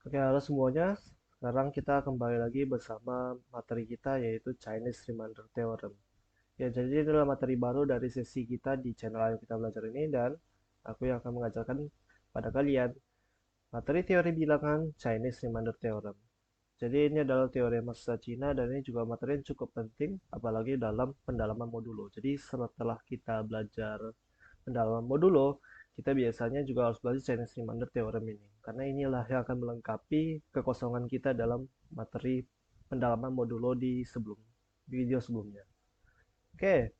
Oke, halo semuanya. Sekarang kita kembali lagi bersama materi kita yaitu Chinese Remainder Theorem. Ya, jadi ini adalah materi baru dari sesi kita di channel yang kita belajar ini dan aku yang akan mengajarkan pada kalian materi teori bilangan Chinese Remainder Theorem. Jadi ini adalah teori masa Cina dan ini juga materi yang cukup penting apalagi dalam pendalaman modulo. Jadi setelah kita belajar pendalaman modulo, kita biasanya juga harus belajar Chinese Remainder Theorem ini. Karena inilah yang akan melengkapi kekosongan kita dalam materi pendalaman modulo di video sebelumnya. Oke,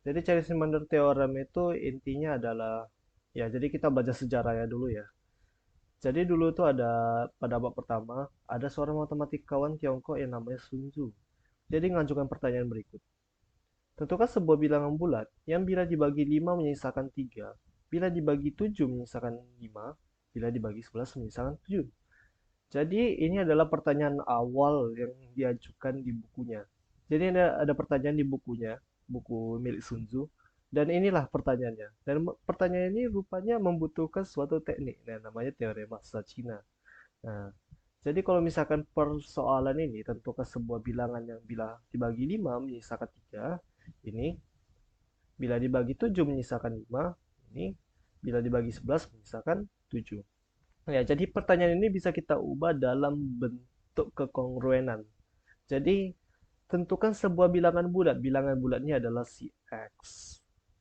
jadi Chinese Remainder Theorem itu intinya adalah, ya jadi kita belajar sejarahnya dulu ya. Jadi dulu tuh ada pada abad pertama, ada seorang matematikawan Tiongkok yang namanya Sun Tzu. Jadi mengajukan pertanyaan berikut. Tentukan sebuah bilangan bulat yang bila dibagi 5 menyisakan 3, bila dibagi 7 menyisakan 5, bila dibagi 11 menyisakan 7. Jadi ini adalah pertanyaan awal yang diajukan di bukunya. Jadi ada pertanyaan di bukunya, buku milik Sun Tzu, dan inilah pertanyaannya. Dan pertanyaan ini rupanya membutuhkan suatu teknik, nah, namanya teorema Cina. Nah, jadi kalau misalkan persoalan ini tentukan sebuah bilangan yang bila dibagi 5 menyisakan 3, ini bila dibagi 7 menyisakan 5, ini bila dibagi 11 menyisakan 7. Ya, jadi pertanyaan ini bisa kita ubah dalam bentuk kekongruenan. Jadi, tentukan sebuah bilangan bulat. Bilangan bulatnya adalah si X.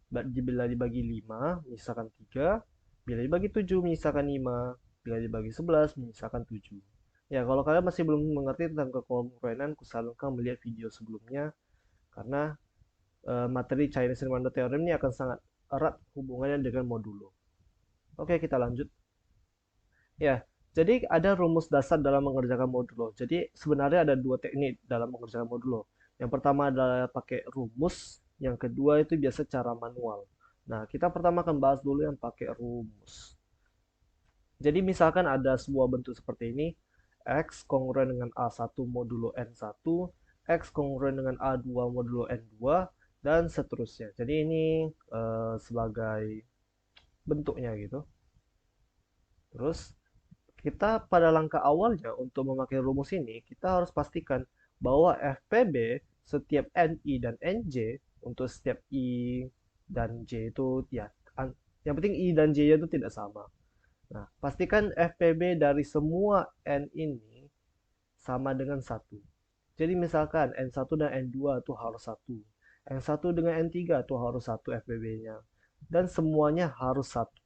Bila dibagi 5, menyisakan 3. Bila dibagi 7, menyisakan 5. Bila dibagi 11, menyisakan 7. Ya, kalau kalian masih belum mengerti tentang kekongruenan, kusarankan melihat video sebelumnya. Karena materi Chinese Remainder Theorem ini akan sangat erat hubungannya dengan modulo. Oke, kita lanjut. Ya, jadi ada rumus dasar dalam mengerjakan modulo. Jadi sebenarnya ada dua teknik dalam mengerjakan modulo. Yang pertama adalah pakai rumus, yang kedua itu biasa cara manual. Nah, kita pertama akan bahas dulu yang pakai rumus. Jadi misalkan ada sebuah bentuk seperti ini, X kongruen dengan A1 modulo N1, X kongruen dengan A2 modulo N2, dan seterusnya. Jadi ini sebagai bentuknya gitu. Terus kita pada langkah awalnya untuk memakai rumus ini, kita harus pastikan bahwa FPB setiap NI dan NJ untuk setiap I dan J itu ya yang penting I dan J itu tidak sama. Nah, pastikan FPB dari semua N ini sama dengan satu. Jadi misalkan N1 dan N2 itu harus satu. N1 dengan N3 itu harus satu FPB-nya. Dan semuanya harus satu.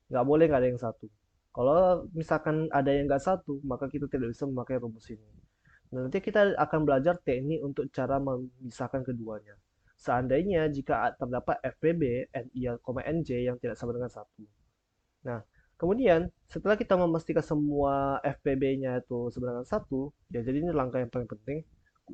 Nggak boleh nggak ada yang satu. Kalau misalkan ada yang nggak satu, maka kita tidak bisa memakai rumus ini. Nah, nanti kita akan belajar teknik untuk cara memisahkan keduanya. Seandainya jika terdapat FPB, NI, NJ yang tidak sama dengan satu. Nah, kemudian setelah kita memastikan semua FPB-nya itu sama dengan satu, ya jadi ini langkah yang paling penting.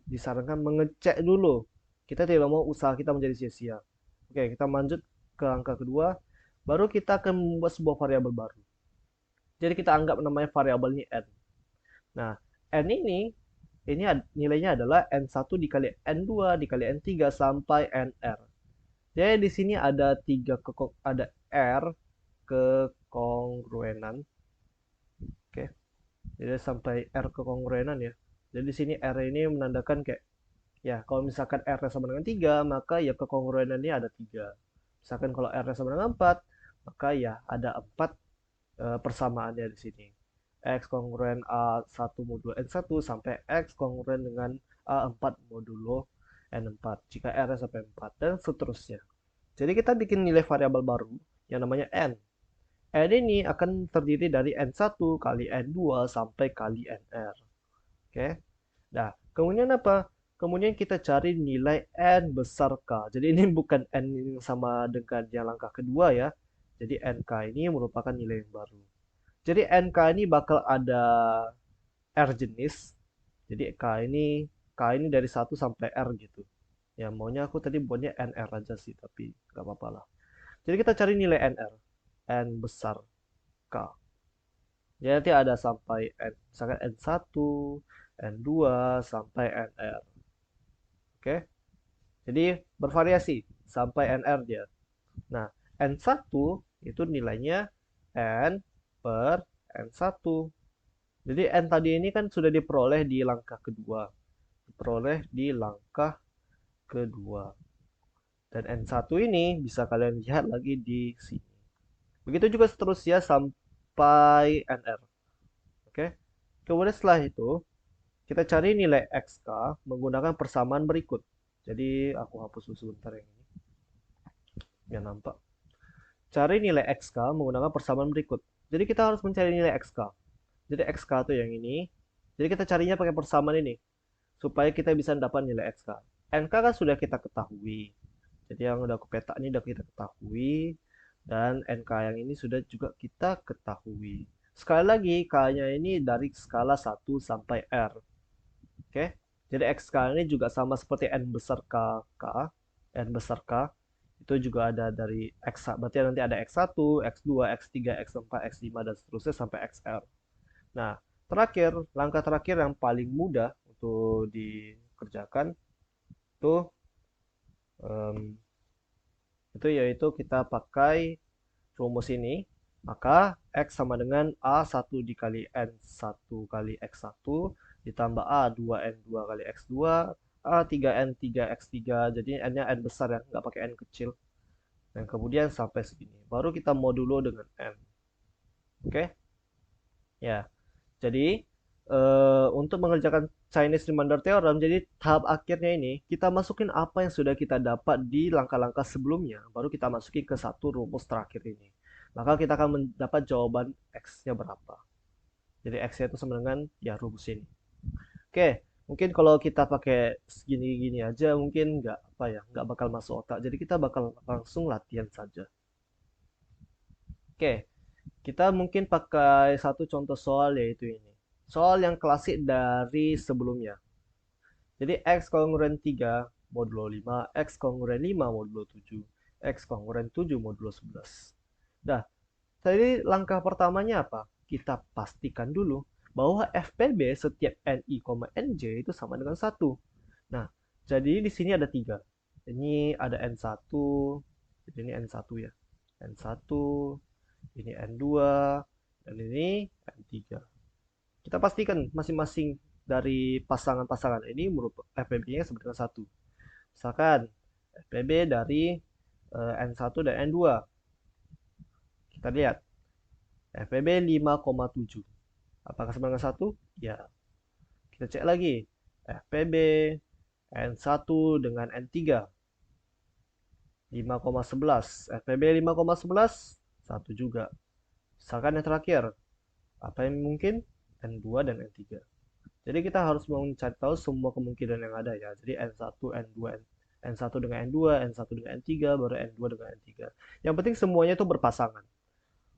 Disarankan mengecek dulu. Kita tidak mau usaha kita menjadi sia-sia. Oke, kita lanjut ke langkah kedua. Baru kita akan membuat sebuah variabel baru. Jadi kita anggap namanya variabel ini n. Nah, n ini nilainya adalah n1 dikali n2 dikali n3 sampai nr. Jadi di sini ada ada r kekongruenan. Oke. Jadi sampai r kekongruenan ya. Jadi di sini r ini menandakan kayak ya, kalau misalkan r sama dengan 3, maka ya kekongruenannya ada 3. Misalkan kalau r sama dengan 4, maka ya ada 4 persamaannya di sini. X kongruen A1 modulo N1 sampai X kongruen dengan A4 modulo N4 jika R sampai 4 dan seterusnya. Jadi kita bikin nilai variabel baru yang namanya N. N ini akan terdiri dari N1 kali N2 sampai kali NR. Oke. Nah, kemudian apa? Kemudian kita cari nilai N besar K. Jadi ini bukan N yang sama dengan yang langkah kedua ya. Jadi NK ini merupakan nilai yang baru. Jadi NK ini bakal ada R jenis. Jadi K ini dari 1 sampai R gitu. Ya maunya aku tadi buatnya NR aja sih, tapi nggak apa-apa lah. Jadi kita cari nilai NR. N besar K. Jadi nanti ada sampai N, misalkan N1, N2, sampai NR. Oke? Jadi bervariasi sampai NR dia. Nah, N1 itu nilainya N per N1. Jadi N tadi ini kan sudah diperoleh di langkah kedua. Diperoleh di langkah kedua. Dan N1 ini bisa kalian lihat lagi di sini. Begitu juga seterusnya sampai NR. Oke. Kemudian setelah itu, kita cari nilai XK menggunakan persamaan berikut. Jadi aku hapus dulu sebentar yang ini. Biar nampak. Cari nilai XK menggunakan persamaan berikut. Jadi kita harus mencari nilai XK. Jadi XK itu yang ini. Jadi kita carinya pakai persamaan ini. Supaya kita bisa dapat nilai XK. NK kan sudah kita ketahui. Jadi yang udah aku peta ini udah kita ketahui. Dan NK yang ini sudah juga kita ketahui. Sekali lagi, K-nya ini dari skala 1 sampai R. Oke. Jadi XK ini juga sama seperti N besar K, N besar K. Itu juga ada dari X, berarti nanti ada X1, X2, X3, X4, X5, dan seterusnya sampai XR. Nah, terakhir, langkah terakhir yang paling mudah untuk dikerjakan itu em, itu yaitu kita pakai rumus ini. Maka X sama dengan A1 dikali N1 kali X1 ditambah A2N2 kali X2 A3N3 X3. Jadi N-nya N besar ya, nggak pakai N kecil. Dan kemudian sampai segini. Baru kita modulo dengan N. Oke? Ya. Jadi untuk mengerjakan Chinese Remainder Theorem, jadi tahap akhirnya ini kita masukin apa yang sudah kita dapat di langkah-langkah sebelumnya, baru kita masukin ke satu rumus terakhir ini. Maka kita akan mendapat jawaban X-nya berapa. Jadi X-nya itu sama dengan ya rumus ini. Oke, mungkin kalau kita pakai segini-gini aja mungkin nggak apa ya, nggak bakal masuk otak. Jadi kita bakal langsung latihan saja. Oke, kita mungkin pakai satu contoh soal yaitu ini. Soal yang klasik dari sebelumnya. Jadi X kongruent 3 modulo 5, X kongruent 5 modulo 7, X kongruent 7 modulo 11. Nah, jadi langkah pertamanya apa? Kita pastikan dulu bahwa FPB setiap NI, NJ itu sama dengan 1. Nah, jadi di sini ada 3. Ini ada N1, jadi ini N1 ya. N1, ini N2, dan ini N3. Kita pastikan masing-masing dari pasangan-pasangan ini merupakan FPB-nya sama dengan 1. Misalkan FPB dari N1 dan N2. Kita lihat FPB 5,7. Apakah sama dengan 1? Ya. Kita cek lagi. FPB N1 dengan N3. 5,11. FPB 5,11. 1 juga. Misalkan yang terakhir. Apa yang mungkin? N2 dan N3. Jadi kita harus mencari tahu semua kemungkinan yang ada ya. Jadi N1, N2, N1 dengan N2, N1 dengan N3, baru N2 dengan N3. Yang penting semuanya itu berpasangan.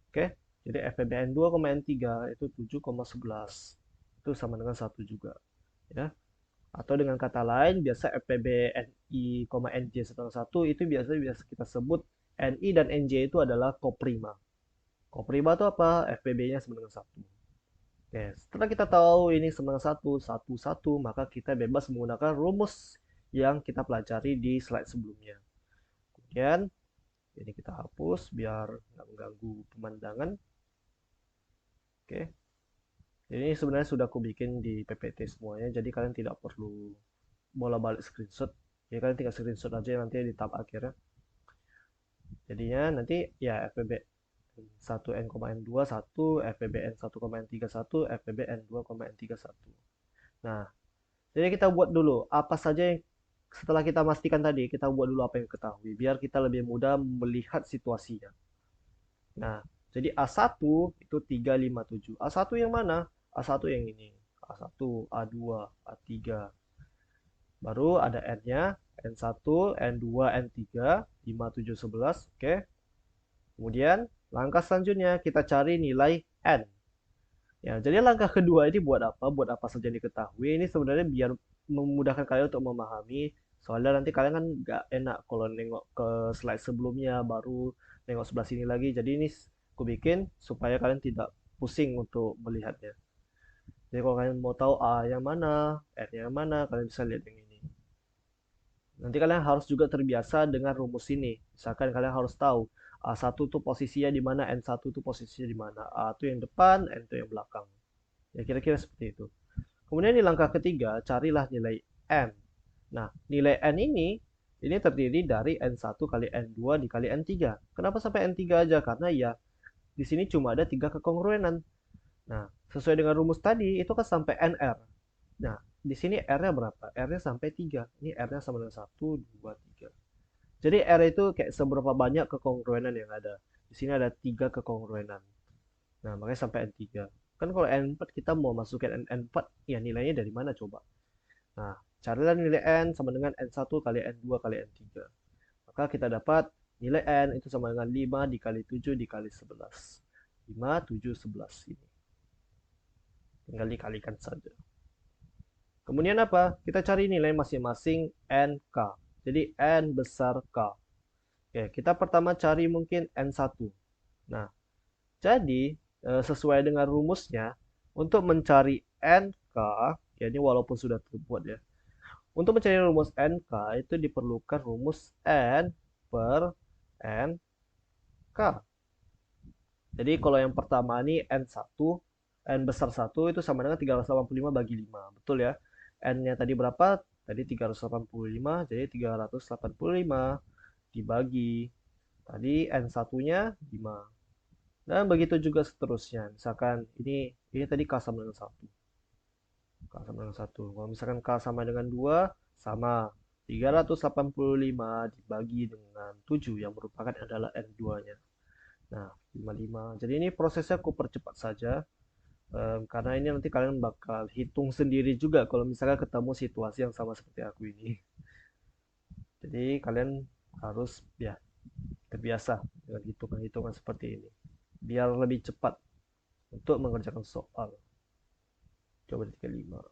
Oke, jadi FPB N2, N3 itu 7,11. Itu sama dengan 1 juga. Ya. Atau dengan kata lain, biasa FPB NI, NJ sama 1 itu biasa kita sebut NI dan NJ itu adalah koprima. Koprima itu apa? FPB-nya sama dengan 1. Oke, setelah kita tahu ini sama dengan 1, 1, 1, maka kita bebas menggunakan rumus yang kita pelajari di slide sebelumnya. Kemudian, ini kita hapus biar nggak mengganggu pemandangan. Oke, ini sebenarnya sudah aku bikin di PPT semuanya, jadi kalian tidak perlu bola-balik screenshot. Jadi kalian tinggal screenshot aja nanti di tab akhirnya. Jadinya nanti ya FPB 1 N, N2 1, FPB N1, N3 1, FPB N2, N3 1. Nah, jadi kita buat dulu apa saja yang setelah kita pastikan tadi, kita buat dulu apa yang ketahui biar kita lebih mudah melihat situasinya. Nah, jadi A1 itu 357. A1 yang mana? A1 yang ini. A1, A2, A3. Baru ada N-nya, N1, N2, N3, 5, 7, 11. Oke. Kemudian langkah selanjutnya kita cari nilai N. Ya, jadi langkah kedua ini buat apa? Buat apa saja diketahui. Ini sebenarnya biar memudahkan kalian untuk memahami. Soalnya nanti kalian kan nggak enak kalau nengok ke slide sebelumnya baru nengok sebelah sini lagi. Jadi ini aku bikin supaya kalian tidak pusing untuk melihatnya. Jadi kalau kalian mau tahu A yang mana, N yang mana, kalian bisa lihat yang ini. Nanti kalian harus juga terbiasa dengan rumus ini. Misalkan kalian harus tahu A1 tuh posisinya di mana, N1 tuh posisinya di mana. A itu yang depan, N itu yang belakang. Ya, kira-kira seperti itu. Kemudian di langkah ketiga, carilah nilai N. Nah, nilai N ini terdiri dari N1 kali N2 dikali N3. Kenapa sampai N3 aja? Karena ya di sini cuma ada 3 kekongruenan. Nah, sesuai dengan rumus tadi, itu kan sampai NR. Nah, di sini R-nya berapa? R-nya sampai 3. Ini R-nya sama dengan 1, 2, 3. Jadi R itu kayak seberapa banyak kekongruenan yang ada. Di sini ada 3 kekongruenan. Nah, makanya sampai N3. Kan kalau N4 kita mau masukin N4, ya nilainya dari mana coba? Nah, carilah nilai N sama dengan N1 kali N2 kali N3. Maka kita dapat nilai N itu sama dengan 5 dikali 7 dikali 11. 5, 7, 11 ini. Tinggal dikalikan saja. Kemudian apa? Kita cari nilai masing-masing NK. Jadi N besar K. Oke, kita pertama cari mungkin N1. Nah, jadi sesuai dengan rumusnya, untuk mencari NK, ya ini walaupun sudah terbuat ya, untuk mencari rumus NK itu diperlukan rumus N per NK. Jadi kalau yang pertama ini N1, N besar 1 itu sama dengan 385 bagi 5. Betul ya? N-nya tadi berapa? Tadi 385, jadi 385 dibagi. Tadi N1-nya 5. Dan begitu juga seterusnya. Misalkan ini tadi K sama dengan 1. K sama dengan 1. Kalau misalkan K sama dengan 2, sama 385 dibagi dengan 7 yang merupakan adalah N2-nya. Nah, 55. Jadi ini prosesnya aku percepat saja. Karena ini nanti kalian bakal hitung sendiri juga kalau misalnya ketemu situasi yang sama seperti aku ini. Jadi kalian harus ya terbiasa dengan hitungan-hitungan seperti ini. Biar lebih cepat untuk mengerjakan soal. Coba 35.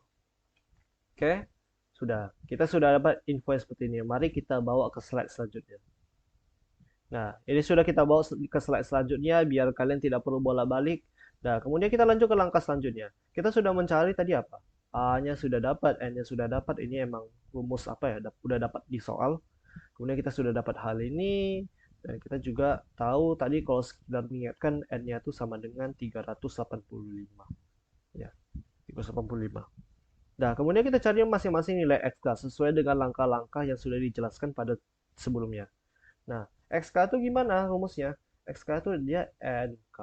Oke, sudah. Kita sudah dapat info seperti ini. Mari kita bawa ke slide selanjutnya. Nah, ini sudah kita bawa ke slide selanjutnya biar kalian tidak perlu bolak-balik. Nah, kemudian kita lanjut ke langkah selanjutnya. Kita sudah mencari tadi apa? A-nya sudah dapat, N-nya sudah dapat. Ini emang rumus apa ya? Sudah dapat di soal. Kemudian kita sudah dapat hal ini. Dan kita juga tahu tadi kalau sekedar mengingatkan N-nya itu sama dengan 385. Ya, 385. Nah, kemudian kita cari masing-masing nilai XK sesuai dengan langkah-langkah yang sudah dijelaskan pada sebelumnya. Nah, XK itu gimana rumusnya? XK itu dia NK,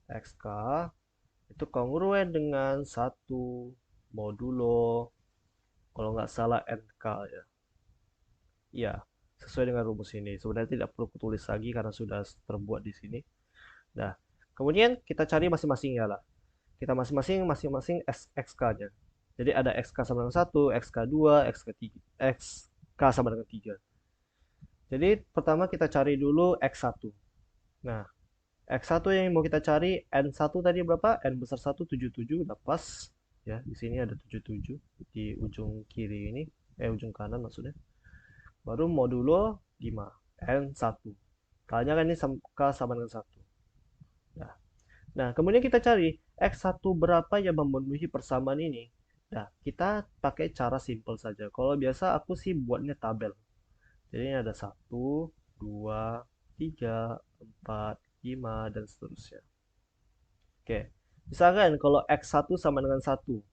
XK itu kongruen dengan 1 modulo, kalau nggak salah NK ya. Iya, sesuai dengan rumus ini. Sebenarnya tidak perlu kutulis lagi karena sudah terbuat di sini. Nah, kemudian kita cari masing-masingnya lah. Kita masing-masing XK-nya. Jadi ada XK sama dengan 1, XK 2, XK 3, XK sama dengan 3. Jadi pertama kita cari dulu X1. Nah, X1 yang mau kita cari N1 tadi berapa? N besar 1 77 udah pas ya. Di sini ada 77 di ujung kiri ini, ujung kanan maksudnya. Baru modulo 5 N1. Kalinya kan ini K sama dengan 1. Nah, nah, kemudian kita cari X1 berapa yang memenuhi persamaan ini. Nah, kita pakai cara simple saja. Kalau biasa aku sih buatnya tabel. Jadi ini ada 1, 2, 3, 4, 5, dan seterusnya. Oke. Misalkan kalau X1 sama dengan 1,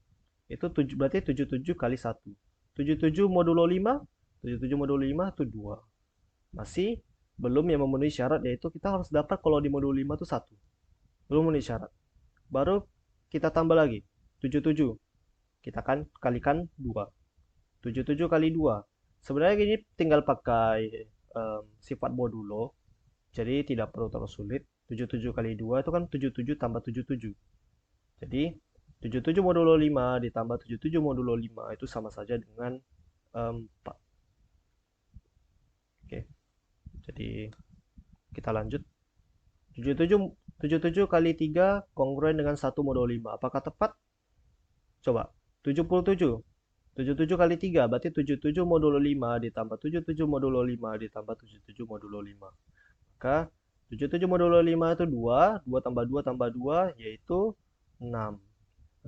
itu berarti 77 kali 1. 77 modulo 5, 77 modulo 5 itu 2. Masih belum yang memenuhi syarat, yaitu kita harus dapat kalau di modulo 5 itu 1. Belum memenuhi syarat. Baru kita tambah lagi. 77. Kita kan kalikan 2. 77 kali 2. Sebenarnya ini tinggal pakai sifat modulo. Jadi tidak perlu terlalu sulit. 77 kali 2 itu kan 77 tambah 77. Jadi 77 modulo 5 ditambah 77 modulo 5 itu sama saja dengan 4. Oke. Jadi kita lanjut. 77 kali 3 kongruen dengan 1 modulo 5. Apakah tepat? Coba. 77. 77 kali 3 berarti 77 modulo 5 ditambah 77 modulo 5 ditambah 77 modulo 5. Maka 77 modulo 5 itu 2, 2 tambah 2 tambah 2 yaitu 6.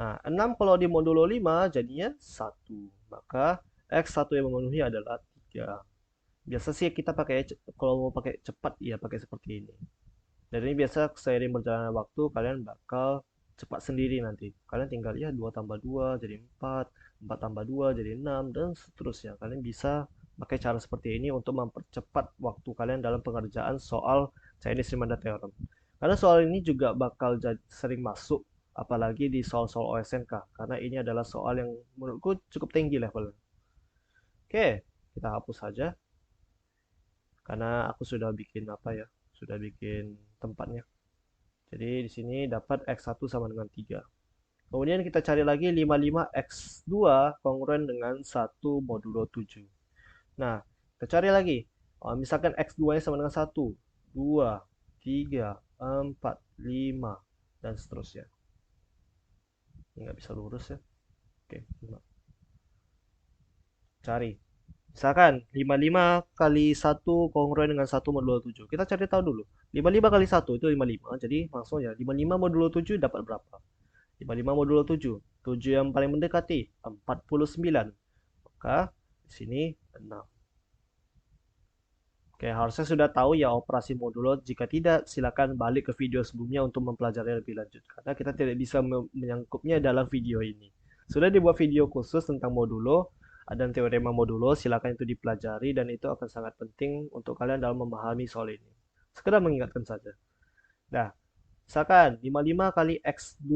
Nah, 6 kalau di modulo 5 jadinya 1. Maka X1 yang memenuhi adalah 3. Biasa sih kita pakai, kalau mau pakai cepat ya pakai seperti ini. Dan ini biasa seiring berjalannya waktu kalian bakal cepat sendiri nanti. Kalian tinggal ya 2 tambah 2 jadi 4, 4 tambah 2 jadi 6, dan seterusnya. Kalian bisa pakai cara seperti ini untuk mempercepat waktu kalian dalam pengerjaan soal Chinese Remainder Theorem. Karena soal ini juga bakal sering masuk, apalagi di soal-soal OSNK, karena ini adalah soal yang menurutku cukup tinggi levelnya. Oke, kita hapus saja, karena aku sudah bikin apa ya, sudah bikin tempatnya. Jadi di sini dapat X1 sama dengan 3. Kemudian kita cari lagi 55X2 kongruen dengan 1 modulo 7. Nah, kita cari lagi. Misalkan X2-nya sama dengan 1, 2, 3, 4, 5, dan seterusnya. Ini nggak bisa lurus ya. Oke, 5. Cari. Misalkan 55 kali 1 kongruen dengan 1 modulo 7. Kita cari tahu dulu. 55 kali 1 itu 55. Jadi langsung ya. 55 modulo 7 dapat berapa? 55 modulo 7. 7 yang paling mendekati 49. Maka di sini 6. Oke, harusnya sudah tahu ya operasi modulo. Jika tidak, silakan balik ke video sebelumnya untuk mempelajari lebih lanjut. Karena kita tidak bisa menyangkupnya dalam video ini. Sudah dibuat video khusus tentang modulo dan teorema modulo. Silakan itu dipelajari dan itu akan sangat penting untuk kalian dalam memahami soal ini. Sekedar mengingatkan saja. Nah, misalkan 55 kali X2.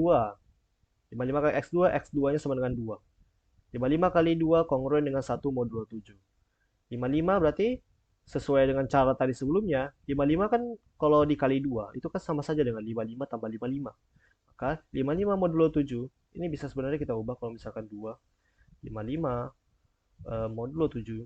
55 kali X2, X2-nya sama dengan 2. 55 kali 2 kongruen dengan 1 modulo 7. 55 berarti sesuai dengan cara tadi sebelumnya, 55 kan kalau dikali 2, itu kan sama saja dengan 55 tambah 55. Maka 55 modulo 7, ini bisa sebenarnya kita ubah kalau misalkan 2. 55 modulo 7,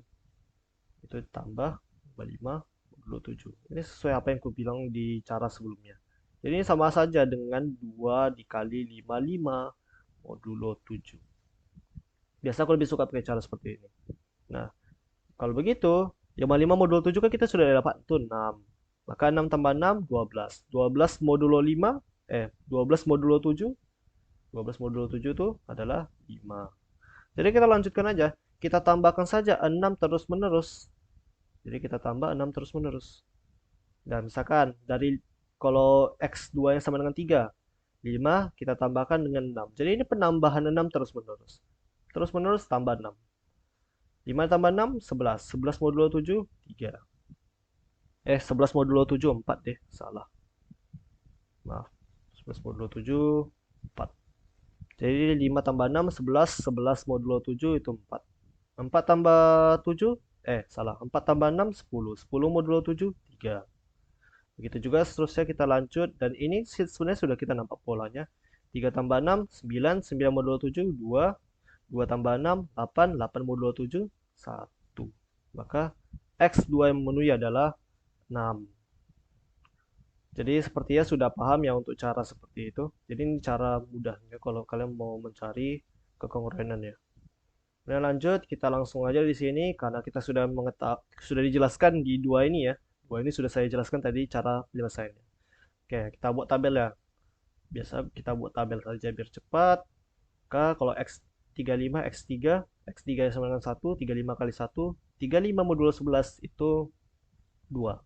itu tambah 55 modulo 7. Ini sesuai apa yang aku bilang di cara sebelumnya. Jadi ini sama saja dengan 2 dikali 55 modulo 7. Biasa aku lebih suka pakai cara seperti ini. Nah, kalau begitu, 55 modulo 7 kan kita sudah dapat tuh 6. Maka 6 tambah 6, 12. 12 modulo 5, 12 modulo 7. 12 modulo 7 itu adalah 5. Jadi kita lanjutkan aja. Kita tambahkan saja 6 terus-menerus. Jadi kita tambah 6 terus-menerus. Dan misalkan dari kalau X2 yang sama dengan 3, 5 kita tambahkan dengan 6. Jadi ini penambahan 6 terus-menerus. Terus-menerus tambah 6. 5 tambah 6, 11. 11 modulo 7, 3. 11 modulo 7, 4 deh. Salah. Maaf. 11 modulo 7, 4. Jadi 5 tambah 6, 11. 11 modulo 7 itu 4. 4 tambah 7, salah. 4 tambah 6, 10. 10 modulo 7, 3. Begitu juga seterusnya kita lanjut. Dan ini sebenarnya sudah kita nampak polanya. 3 tambah 6, 9. 9 modulo 7, 2. 2 tambah 6, 8. 8 modulo 7, 1. Maka X2 yang memenuhi adalah 6. Jadi sepertinya sudah paham ya untuk cara seperti itu. Jadi ini cara mudahnya kalau kalian mau mencari kekongruenan ya. Nah lanjut, kita langsung aja di sini karena kita sudah sudah dijelaskan di dua ini ya. Dua ini sudah saya jelaskan tadi cara penyelesaiannya. Oke, kita buat tabel ya. Biasa kita buat tabel saja biar cepat. Maka kalau X35, X3, X3 sama dengan 1, 35 kali 1, 35 modulo 11 itu 2.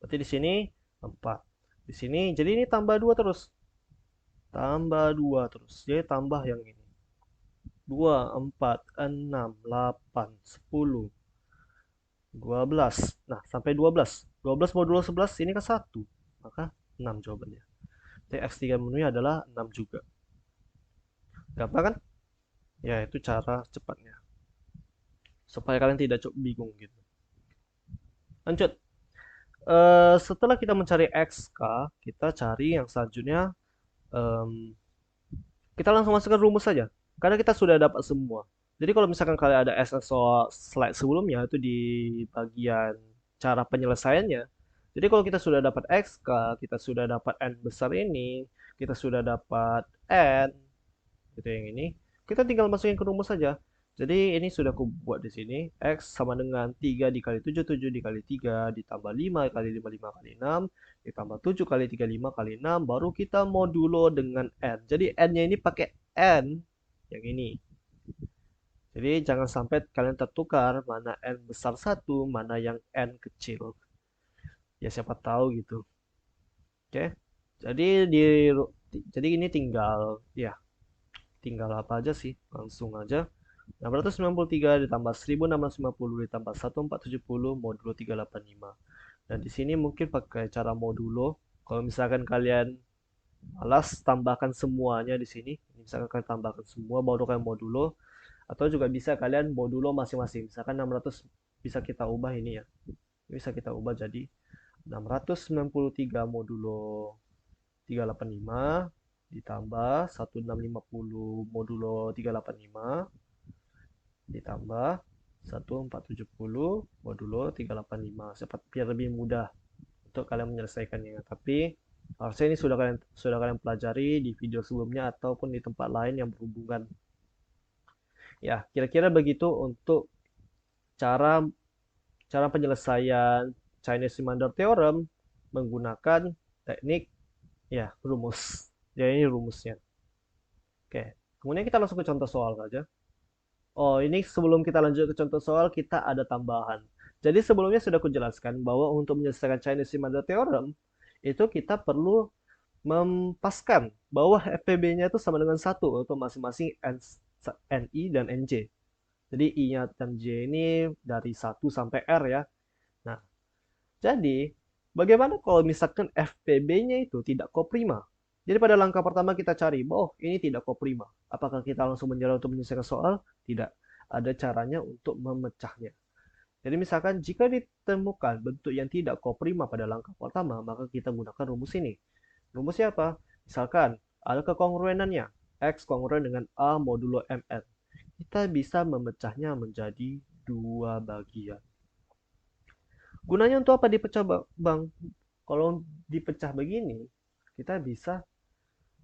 Berarti di sini 4. Di sini, jadi ini tambah 2 terus. Tambah 2 terus. Jadi tambah yang ini. 2, 4, 6, 8, 10, 12. Nah, sampai 12. 12 modulo 11 ini kan 1. Maka 6 jawabannya. Jadi X3 memenuhi adalah 6 juga. Gampang kan? Ya, itu cara cepatnya. Supaya kalian tidak bingung gitu. Lanjut. Setelah kita mencari XK, kita cari yang selanjutnya. Kita langsung masukkan rumus saja. Karena kita sudah dapat semua. Jadi kalau misalkan kalian ada SSO slide sebelumnya, itu di bagian cara penyelesaiannya. Jadi kalau kita sudah dapat XK, kita sudah dapat N besar ini, kita sudah dapat N, gitu yang ini, kita tinggal masukin ke rumus saja. Jadi ini sudah aku buat di sini. X sama dengan 3 dikali 7, 7 dikali 3, ditambah 5 kali 5, 5 kali 6, ditambah 7 kali 3, 5 kali 6, baru kita modulo dengan N. Jadi N-nya ini pakai N yang ini. Jadi jangan sampai kalian tertukar mana N besar 1, mana yang N kecil. Ya siapa tahu gitu. Oke. Jadi di Jadi ini tinggal, ya, tinggal apa aja sih? Langsung aja. 693 ditambah 1650 ditambah 1470 modulo 385. Dan di sini mungkin pakai cara modulo. Kalau misalkan kalian malas tambahkan semuanya di sini, misalkan kalian tambahkan semua baru kalian modulo, atau juga bisa kalian modulo masing-masing. Misalkan 600 bisa kita ubah ini ya. Bisa kita ubah jadi 693 modulo 385 ditambah 1650 modulo 385 ditambah 1470 modulo 385. Biar lebih mudah untuk kalian menyelesaikannya. Tapi harusnya ini sudah kalian pelajari di video sebelumnya ataupun di tempat lain yang berhubungan. Ya, kira-kira begitu untuk cara cara penyelesaian Chinese Remainder Theorem menggunakan teknik ya rumus. Jadi ini rumusnya. Oke, kemudian kita langsung ke contoh soal saja. Oh, ini sebelum kita lanjut ke contoh soal, kita ada tambahan. Jadi sebelumnya sudah kujelaskan bahwa untuk menyelesaikan Chinese Remainder Theorem, itu kita perlu mempaskan bahwa FPB-nya itu sama dengan satu untuk masing-masing NI dan NJ. Jadi I-nya dan J ini dari 1 sampai R ya. Nah, jadi bagaimana kalau misalkan FPB-nya itu tidak koprima? Jadi pada langkah pertama kita cari, oh ini tidak koprima. Apakah kita langsung menyerah untuk menyelesaikan soal? Tidak. Ada caranya untuk memecahnya. Jadi misalkan jika ditemukan bentuk yang tidak koprima pada langkah pertama, maka kita gunakan rumus ini. Rumusnya apa? Misalkan ada kekongruenannya. X kongruen dengan A modulo MN. Kita bisa memecahnya menjadi dua bagian. Gunanya untuk apa dipecah, Bang? Kalau dipecah begini, kita bisa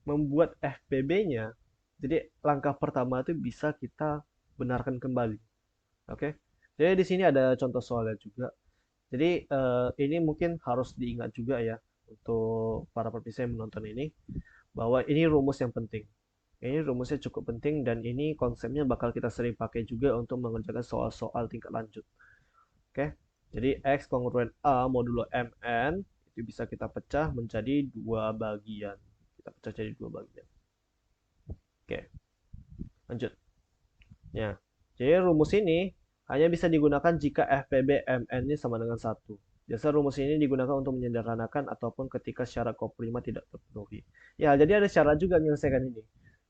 membuat FPB-nya. Jadi langkah pertama itu bisa kita benarkan kembali. Oke. Jadi di sini ada contoh soalnya juga. Jadi ini mungkin harus diingat juga ya untuk para pemirsa yang menonton ini bahwa ini rumus yang penting. Ini rumusnya cukup penting dan ini konsepnya bakal kita sering pakai juga untuk mengerjakan soal-soal tingkat lanjut. Oke. Jadi X kongruen A modulo MN itu bisa kita pecah menjadi dua bagian. Kita pecah jadi dua bagian. Oke, lanjut. Ya. Jadi rumus ini hanya bisa digunakan jika FPB MN ini sama dengan satu. Biasa rumus ini digunakan untuk menyederhanakan ataupun ketika syarat koprima tidak terpenuhi. Ya, jadi ada syarat juga menyelesaikan ini.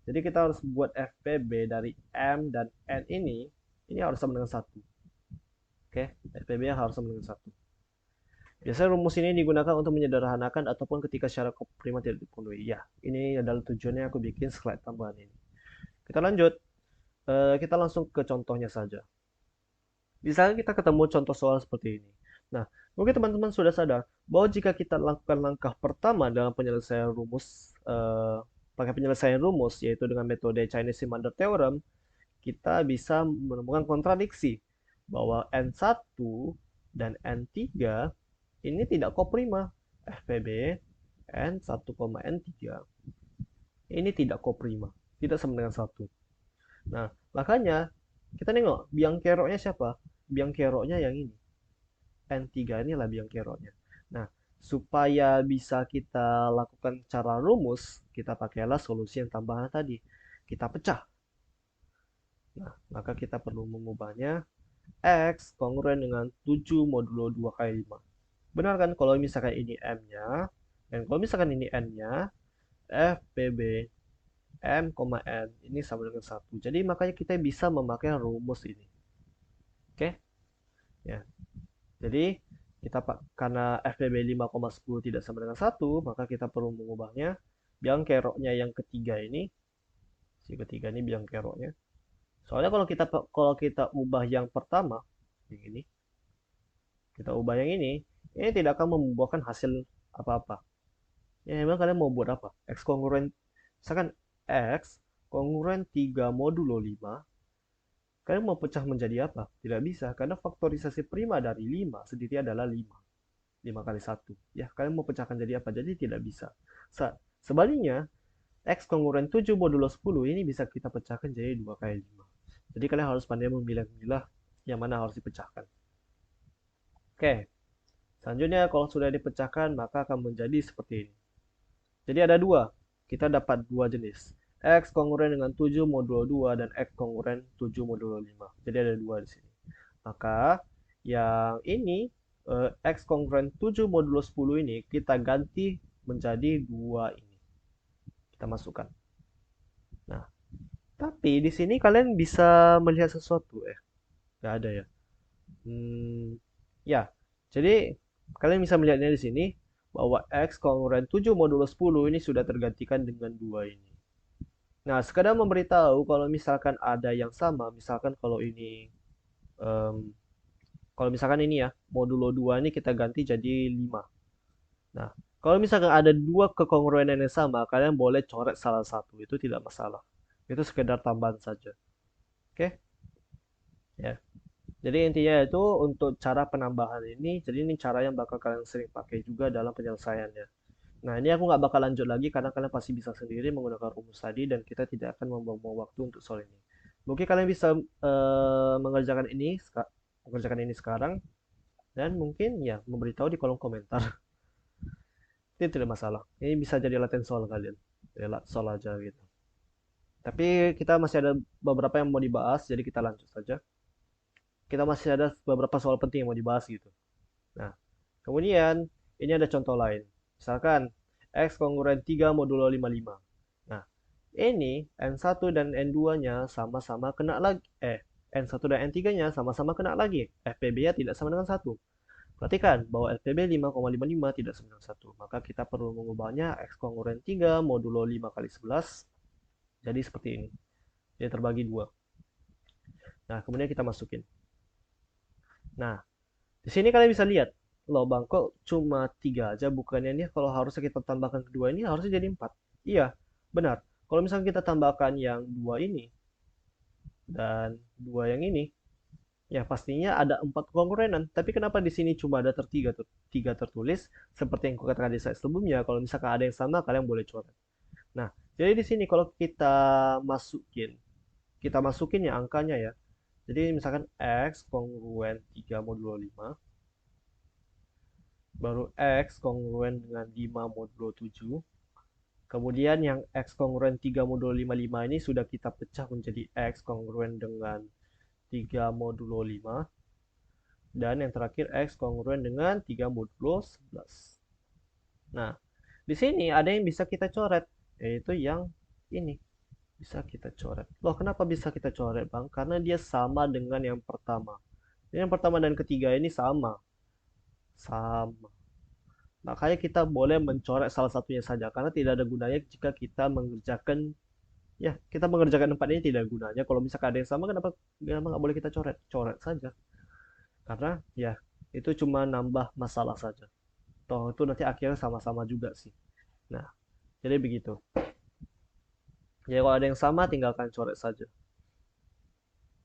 Jadi kita harus buat FPB dari M dan N ini harus sama dengan satu. Oke, FPB harus sama dengan satu. Biasanya rumus ini digunakan untuk menyederhanakan ataupun ketika syarat koprima tidak dipenuhi. Ya, ini adalah tujuannya aku bikin slide tambahan ini. Kita lanjut. Kita langsung ke contohnya saja. Misalnya kita ketemu contoh soal seperti ini. Nah, mungkin teman-teman sudah sadar bahwa jika kita lakukan langkah pertama dalam penyelesaian rumus, pakai penyelesaian rumus, yaitu dengan metode Chinese Remainder Theorem, kita bisa menemukan kontradiksi bahwa N1 dan N3 ini tidak koprima. FPB N1, N3 ini tidak koprima, tidak sama dengan satu. Nah, makanya kita nengok biang keroknya siapa? Biang keroknya yang ini. N3 inilah biang keroknya. Nah, supaya bisa kita lakukan cara rumus, kita pakailah solusi yang tambahan tadi. Kita pecah. Nah, maka kita perlu mengubahnya X kongruen dengan 7 modulo 2 kali 5. Benar kan kalau misalkan ini M-nya, dan kalau misalkan ini N-nya, FPB M, N ini sama dengan 1. Jadi makanya kita bisa memakai rumus ini. Oke? Ya. Jadi kita karena FPB 5,10 tidak sama dengan 1, maka kita perlu mengubahnya. Biang keroknya yang ketiga ini, si ketiga ini biang keroknya. Soalnya kalau kita ubah yang pertama, yang ini, kita ubah yang ini tidak akan membuahkan hasil apa-apa. Ya, memang kalian mau buat apa? X kongruen, misalkan X kongruen 3 modulo 5, kalian mau pecah menjadi apa? Tidak bisa, karena faktorisasi prima dari 5 sendiri adalah 5. 5 kali 1. Ya, kalian mau pecahkan jadi apa? Jadi tidak bisa. Sebaliknya, X kongruen 7 modulo 10 ini bisa kita pecahkan jadi 2 kali 5. Jadi kalian harus pandai memilah-milah yang mana harus dipecahkan. Oke, selanjutnya kalau sudah dipecahkan maka akan menjadi seperti ini. Jadi ada dua. kita dapat dua jenis. X kongruent dengan 7 modulo 2 dan X kongruent 7 modulo 5. Jadi ada dua di sini. Maka yang ini X kongruent 7 modulo 10 ini kita ganti menjadi dua ini. Kita masukkan. Nah, tapi di sini kalian bisa melihat sesuatu. Nggak ada ya. Ya, jadi kalian bisa melihatnya di sini bahwa X kongruent 7 modulo 10 ini sudah tergantikan dengan dua ini. Nah, sekadar memberitahu kalau misalkan ada yang sama, misalkan em, kalau misalkan ini ya, modulo 2 ini kita ganti jadi 5. Nah, kalau misalkan ada dua kekongruenan yang sama, kalian boleh coret salah satu, itu tidak masalah. Itu sekedar tambahan saja. Oke? Ya. Jadi intinya itu untuk cara penambahan ini, jadi ini cara yang bakal kalian sering pakai juga dalam penyelesaiannya. Nah, ini aku nggak bakal lanjut lagi karena kalian pasti bisa sendiri menggunakan rumus tadi dan kita tidak akan membuang waktu untuk soal ini. Mungkin kalian bisa mengerjakan ini sekarang dan mungkin ya memberitahu di kolom komentar. Itu tidak masalah. Ini bisa jadi latihan soal kalian. Ya, soal aja gitu. Tapi kita masih ada beberapa yang mau dibahas, jadi kita lanjut saja. Kita masih ada beberapa soal penting yang mau dibahas gitu. Nah, kemudian ini ada contoh lain. Misalkan X kongruent 3 modulo 55. Nah, ini N1 dan N2-nya sama-sama kena lagi. N1 dan N3-nya sama-sama kena lagi. FPB-nya tidak sama dengan 1. Perhatikan bahwa LPB 5,55 tidak sama dengan 1. Maka kita perlu mengubahnya X kongruent 3 modulo 5 kali 11. Jadi seperti ini. Jadi terbagi 2. Nah, kemudian kita masukin. Nah, di sini kalian bisa lihat. Loh bang, kok cuma 3 aja? Bukannya ini kalau harusnya kita tambahkan kedua ini harusnya jadi 4. Iya, benar. Kalau misalnya kita tambahkan yang 2 ini dan 2 yang ini, ya pastinya ada 4 kongruenan. Tapi kenapa di sini cuma ada tiga tertulis? Seperti yang kukatakan di slide sebelumnya, kalau misalkan ada yang sama, kalian boleh coret. Nah, jadi di sini kalau kita masukin ya angkanya ya. Jadi misalkan X kongruent 3 modulo 5, baru X kongruen dengan 5 modulo 7. Kemudian yang X kongruen 3 modulo 55 ini sudah kita pecah menjadi X kongruen dengan 3 modulo 5. Dan yang terakhir X kongruen dengan 3 modulo 11. Nah, di sini ada yang bisa kita coret, yaitu yang ini. Bisa kita coret. Loh, kenapa bisa kita coret, Bang? Karena dia sama dengan yang pertama. Yang pertama dan ketiga ini sama. Sama. Makanya kita boleh mencoret salah satunya saja karena tidak ada gunanya jika kita mengerjakan empat ini tidak gunanya. Kalau misalkan ada yang sama kenapa nggak boleh kita coret? Coret saja. Karena ya itu cuma nambah masalah saja. Toh itu nanti akhirnya sama-sama juga sih. Nah, jadi begitu. Jadi kalau ada yang sama tinggalkan coret saja.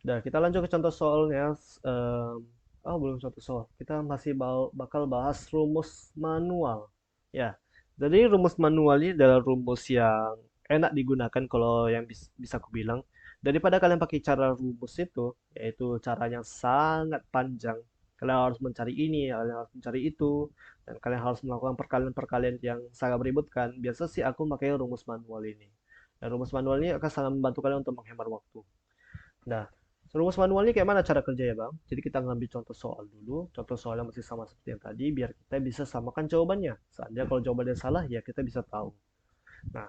Nah, kita lanjut ke contoh soalnya. Belum contoh soal. Kita masih bakal bahas rumus manual. Ya, jadi rumus manual ini adalah rumus yang enak digunakan kalau yang bisa aku bilang. Daripada kalian pakai cara rumus itu, yaitu cara yang sangat panjang. Kalian harus mencari ini, kalian harus mencari itu, dan kalian harus melakukan perkalian-perkalian yang sangat meributkan. Biasa sih aku pakai rumus manual ini. Dan rumus manual ini akan sangat membantu kalian untuk menghemat waktu. Nah, rumus manual ini kayak mana cara kerja ya bang? Jadi kita ngambil contoh soal dulu, contoh soal yang masih sama seperti yang tadi, biar kita bisa samakan jawabannya. Seandainya kalau jawabannya salah, ya kita bisa tahu. Nah,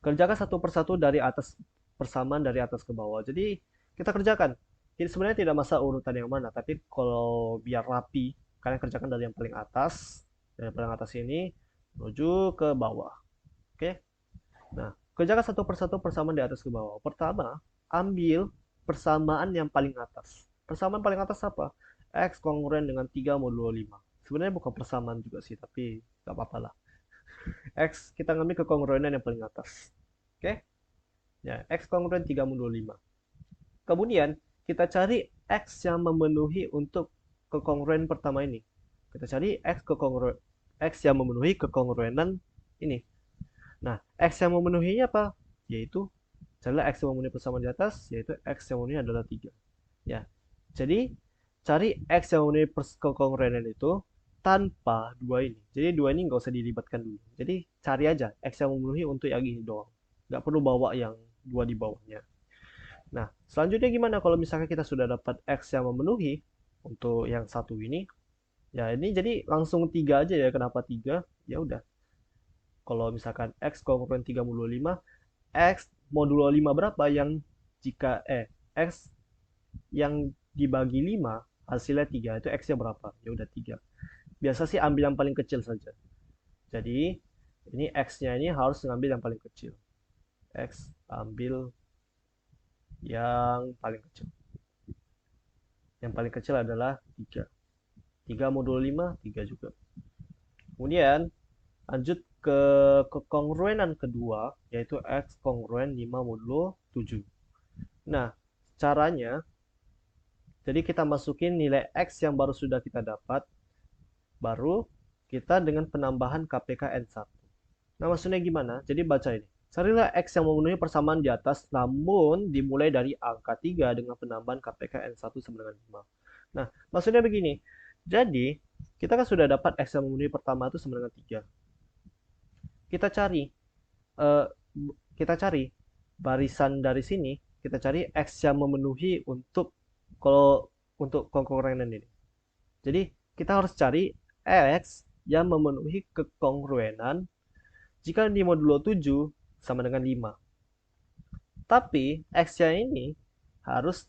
kerjakan satu persatu dari atas, persamaan dari atas ke bawah. Jadi kita kerjakan. Jadi sebenarnya tidak masalah urutan yang mana, tapi kalau biar rapi, kalian kerjakan dari yang paling atas, dari yang paling atas ini menuju ke bawah. Oke? Nah, kerjakan satu persatu persamaan dari atas ke bawah. Pertama, ambil persamaan yang paling atas. Persamaan paling atas apa? X kongruen dengan 3 modulo 5. Sebenarnya bukan persamaan juga sih, tapi nggak apa-apa lah. X kita ngambil kekongruenan yang paling atas. Oke? Ya, X kongruen 3 modulo 5. Kemudian, kita cari X yang memenuhi untuk kekongruen pertama ini. Kita cari X yang memenuhi kekongruenan ini. Nah, X yang memenuhinya apa? Yaitu carilah X yang memenuhi persamaan di atas, yaitu X yang memenuhi adalah 3. Ya. Jadi, cari X yang memenuhi kekongruenan itu, tanpa dua ini. Jadi dua ini nggak usah dilibatkan dulu. Jadi cari aja X yang memenuhi untuk yang ini doang. Nggak perlu bawa yang dua di bawahnya. Nah, selanjutnya gimana kalau misalkan kita sudah dapat X yang memenuhi untuk yang satu ini? Ya ini jadi langsung tiga aja ya. Kenapa tiga? Ya udah. Kalau misalkan X kongruen 3 modulo 5, X modulo 5 berapa yang jika X yang dibagi 5 hasilnya 3 itu X-nya berapa? Ya udah 3. Biasa sih ambil yang paling kecil saja. Jadi ini X-nya ini harus ngambil yang paling kecil. X ambil yang paling kecil. Yang paling kecil adalah 3. 3 modulo 5, 3 juga. Kemudian lanjut ke kekongruenan kedua, yaitu X kongruen 5 modulo 7. Nah, caranya, jadi kita masukin nilai X yang baru sudah kita dapat, baru kita dengan penambahan KPK N1. Nah, maksudnya gimana? Jadi baca ini. Carilah X yang memenuhi persamaan di atas, namun dimulai dari angka 3 dengan penambahan KPK N1 sama dengan 5. Nah, maksudnya begini. Jadi, kita kan sudah dapat X yang memenuhi pertama itu sama dengan 3. Kita cari, eh, kita cari barisan dari sini, kita cari X yang memenuhi untuk, kalau untuk kongruenan ini. Jadi, kita harus cari X yang memenuhi kekongruenan jika di modulo 7 sama dengan 5. Tapi X-nya ini harus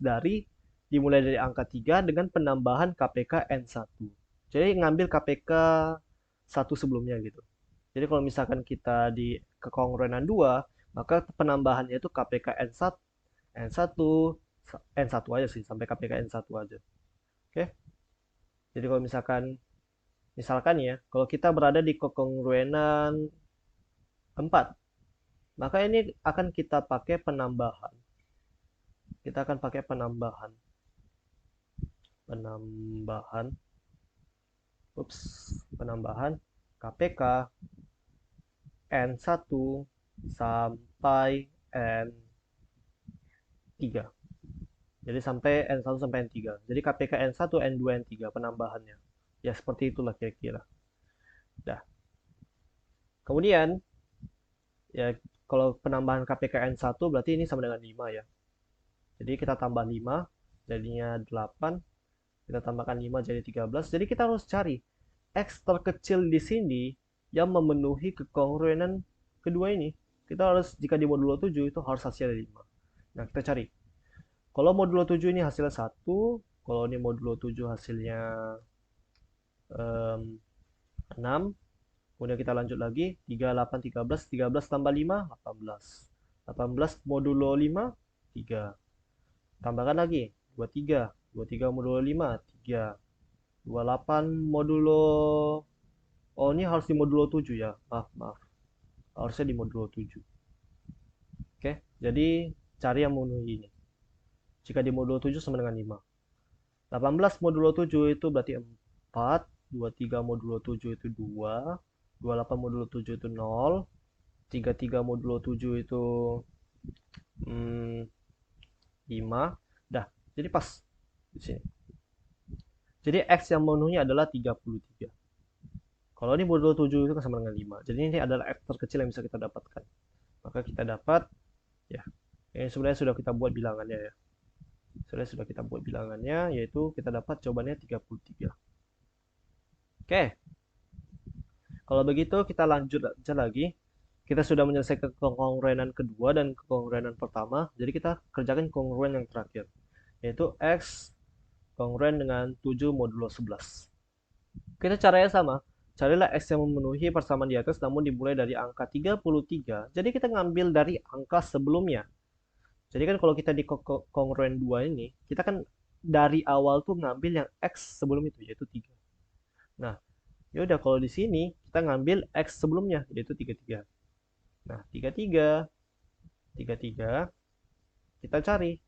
dimulai dari angka 3 dengan penambahan KPK N1. Jadi ngambil KPK 1 sebelumnya gitu. Jadi kalau misalkan kita di kekongruenan 2, maka penambahannya itu KPK N1, N1, N1 aja sih, sampai KPK N1 aja. Oke? Jadi kalau misalkan ya, kalau kita berada di kekongruenan 4, maka ini akan kita pakai penambahan. Kita akan pakai penambahan. Penambahan KPK N1 sampai N3. Jadi sampai N1 sampai N3. Jadi KPK N1, N2, N3 penambahannya. Ya seperti itulah kira-kira. Dah. Kemudian ya kalau penambahan KPK N1 berarti ini sama dengan 5 ya. Jadi kita tambah 5 jadinya 8. Kita tambahkan 5 jadi 13. Jadi kita harus cari X terkecil di sini yang memenuhi kekongruenan kedua ini. Kita harus, jika di modulo 7 itu harus hasilnya 5. Nah, kita cari. Kalau modulo 7 ini hasilnya 1, kalau ini modulo 7 hasilnya 6, kemudian kita lanjut lagi, 3, 8, 13, 13 tambah 5, 18. 18 modulo 5, 3. Tambahkan lagi, 23. 23 modulo 5, 3. 28 modulo... Oh, ini harus di modulo 7 ya. Maaf. Harusnya di modulo 7. Oke, jadi cari yang memenuhi ini. Jika di modulo 7 sama dengan 5. 18 modulo 7 itu berarti 4. 23 modulo 7 itu 2. 28 modulo 7 itu 0. 33 modulo 7 itu 5. Dah, jadi pas di sini. Jadi X yang memenuhi adalah 33. Kalau ini modulo 7 itu kan sama dengan 5. Jadi ini adalah X terkecil yang bisa kita dapatkan. Maka kita dapat, ya, ini sebenarnya sudah kita buat bilangannya ya. Sudah kita buat bilangannya, yaitu kita dapat jawabannya 33. Oke. Kalau begitu kita lanjut aja lagi. Kita sudah menyelesaikan kekongruenan kedua dan kekongruenan pertama. Jadi kita kerjakan kongruen yang terakhir. Yaitu X kongruen dengan 7 modulo 11. Kita caranya sama. Carilah X yang memenuhi persamaan di atas namun dimulai dari angka 33. Jadi kita ngambil dari angka sebelumnya. Jadi kan kalau kita di kongruen 2 ini, kita kan dari awal tuh ngambil yang X sebelum itu, yaitu 3. Nah, ya udah kalau di sini kita ngambil X sebelumnya, yaitu 33. Nah, 33 kita cari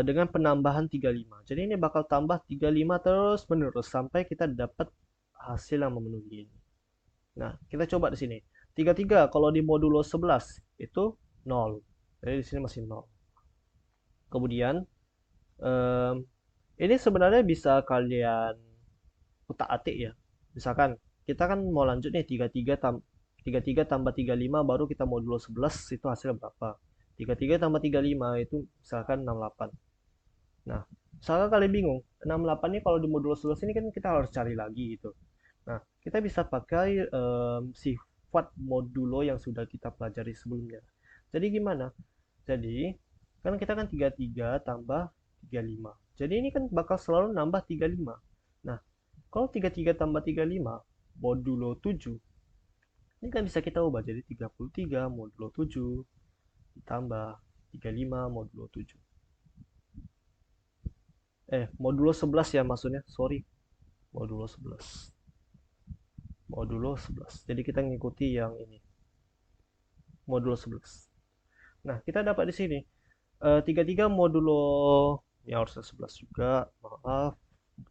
dengan penambahan 35. Jadi ini bakal tambah 35 terus menerus sampai kita dapat hasil yang memenuhi ini. Nah, kita coba di sini. 33 kalau di modulo 11 itu 0. Jadi di sini masih 0. Kemudian ini sebenarnya bisa kalian utak-atik ya. Misalkan kita kan mau lanjut nih 33 tambah 35 baru kita modulo 11 itu hasilnya berapa? 33 tambah 35 itu misalkan 68. Nah, misalkan kalian bingung, 68 ini kalau di modulo 11 ini kan kita harus cari lagi gitu. Nah, kita bisa pakai sifat modulo yang sudah kita pelajari sebelumnya. Jadi gimana? Jadi, kan kita kan 33 tambah 35. Jadi ini kan bakal selalu nambah 35. Nah, kalau 33 tambah 35 modulo 7, ini kan bisa kita ubah jadi 33 modulo 7 ditambah 35 modulo 7. Modulo 11 ya maksudnya, sorry. Modulo 11. Modulo 11. Jadi kita ngikuti yang ini. Modulo 11. Nah, kita dapat di sini 33 modulo yang harusnya 11 juga, maaf.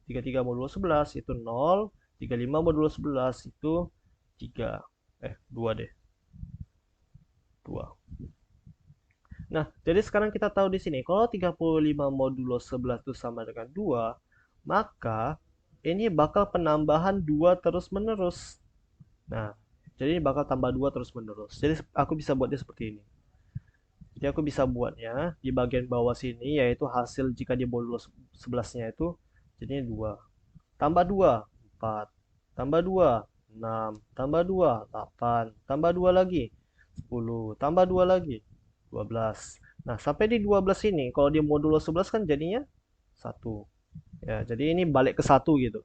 33 modulo 11 itu 0, 35 modulo 11 itu 3. 2 deh. 2. Nah, jadi sekarang kita tahu di sini kalau 35 modulo 11 itu sama dengan 2, maka ini bakal penambahan 2 terus-menerus. Nah, jadi ini bakal tambah 2 terus-menerus. Jadi aku bisa buatnya seperti ini. Jadi aku bisa buatnya di bagian bawah sini yaitu hasil jika di modulo 11-nya itu jadinya 2. Tambah 2, 4. Tambah 2, 6. Tambah 2, 8. Tambah 2 lagi, 10. Tambah 2 lagi, 12. Nah, sampai di 12 ini, kalau di modulo 11 kan jadinya 1. Ya, jadi ini balik ke 1 gitu.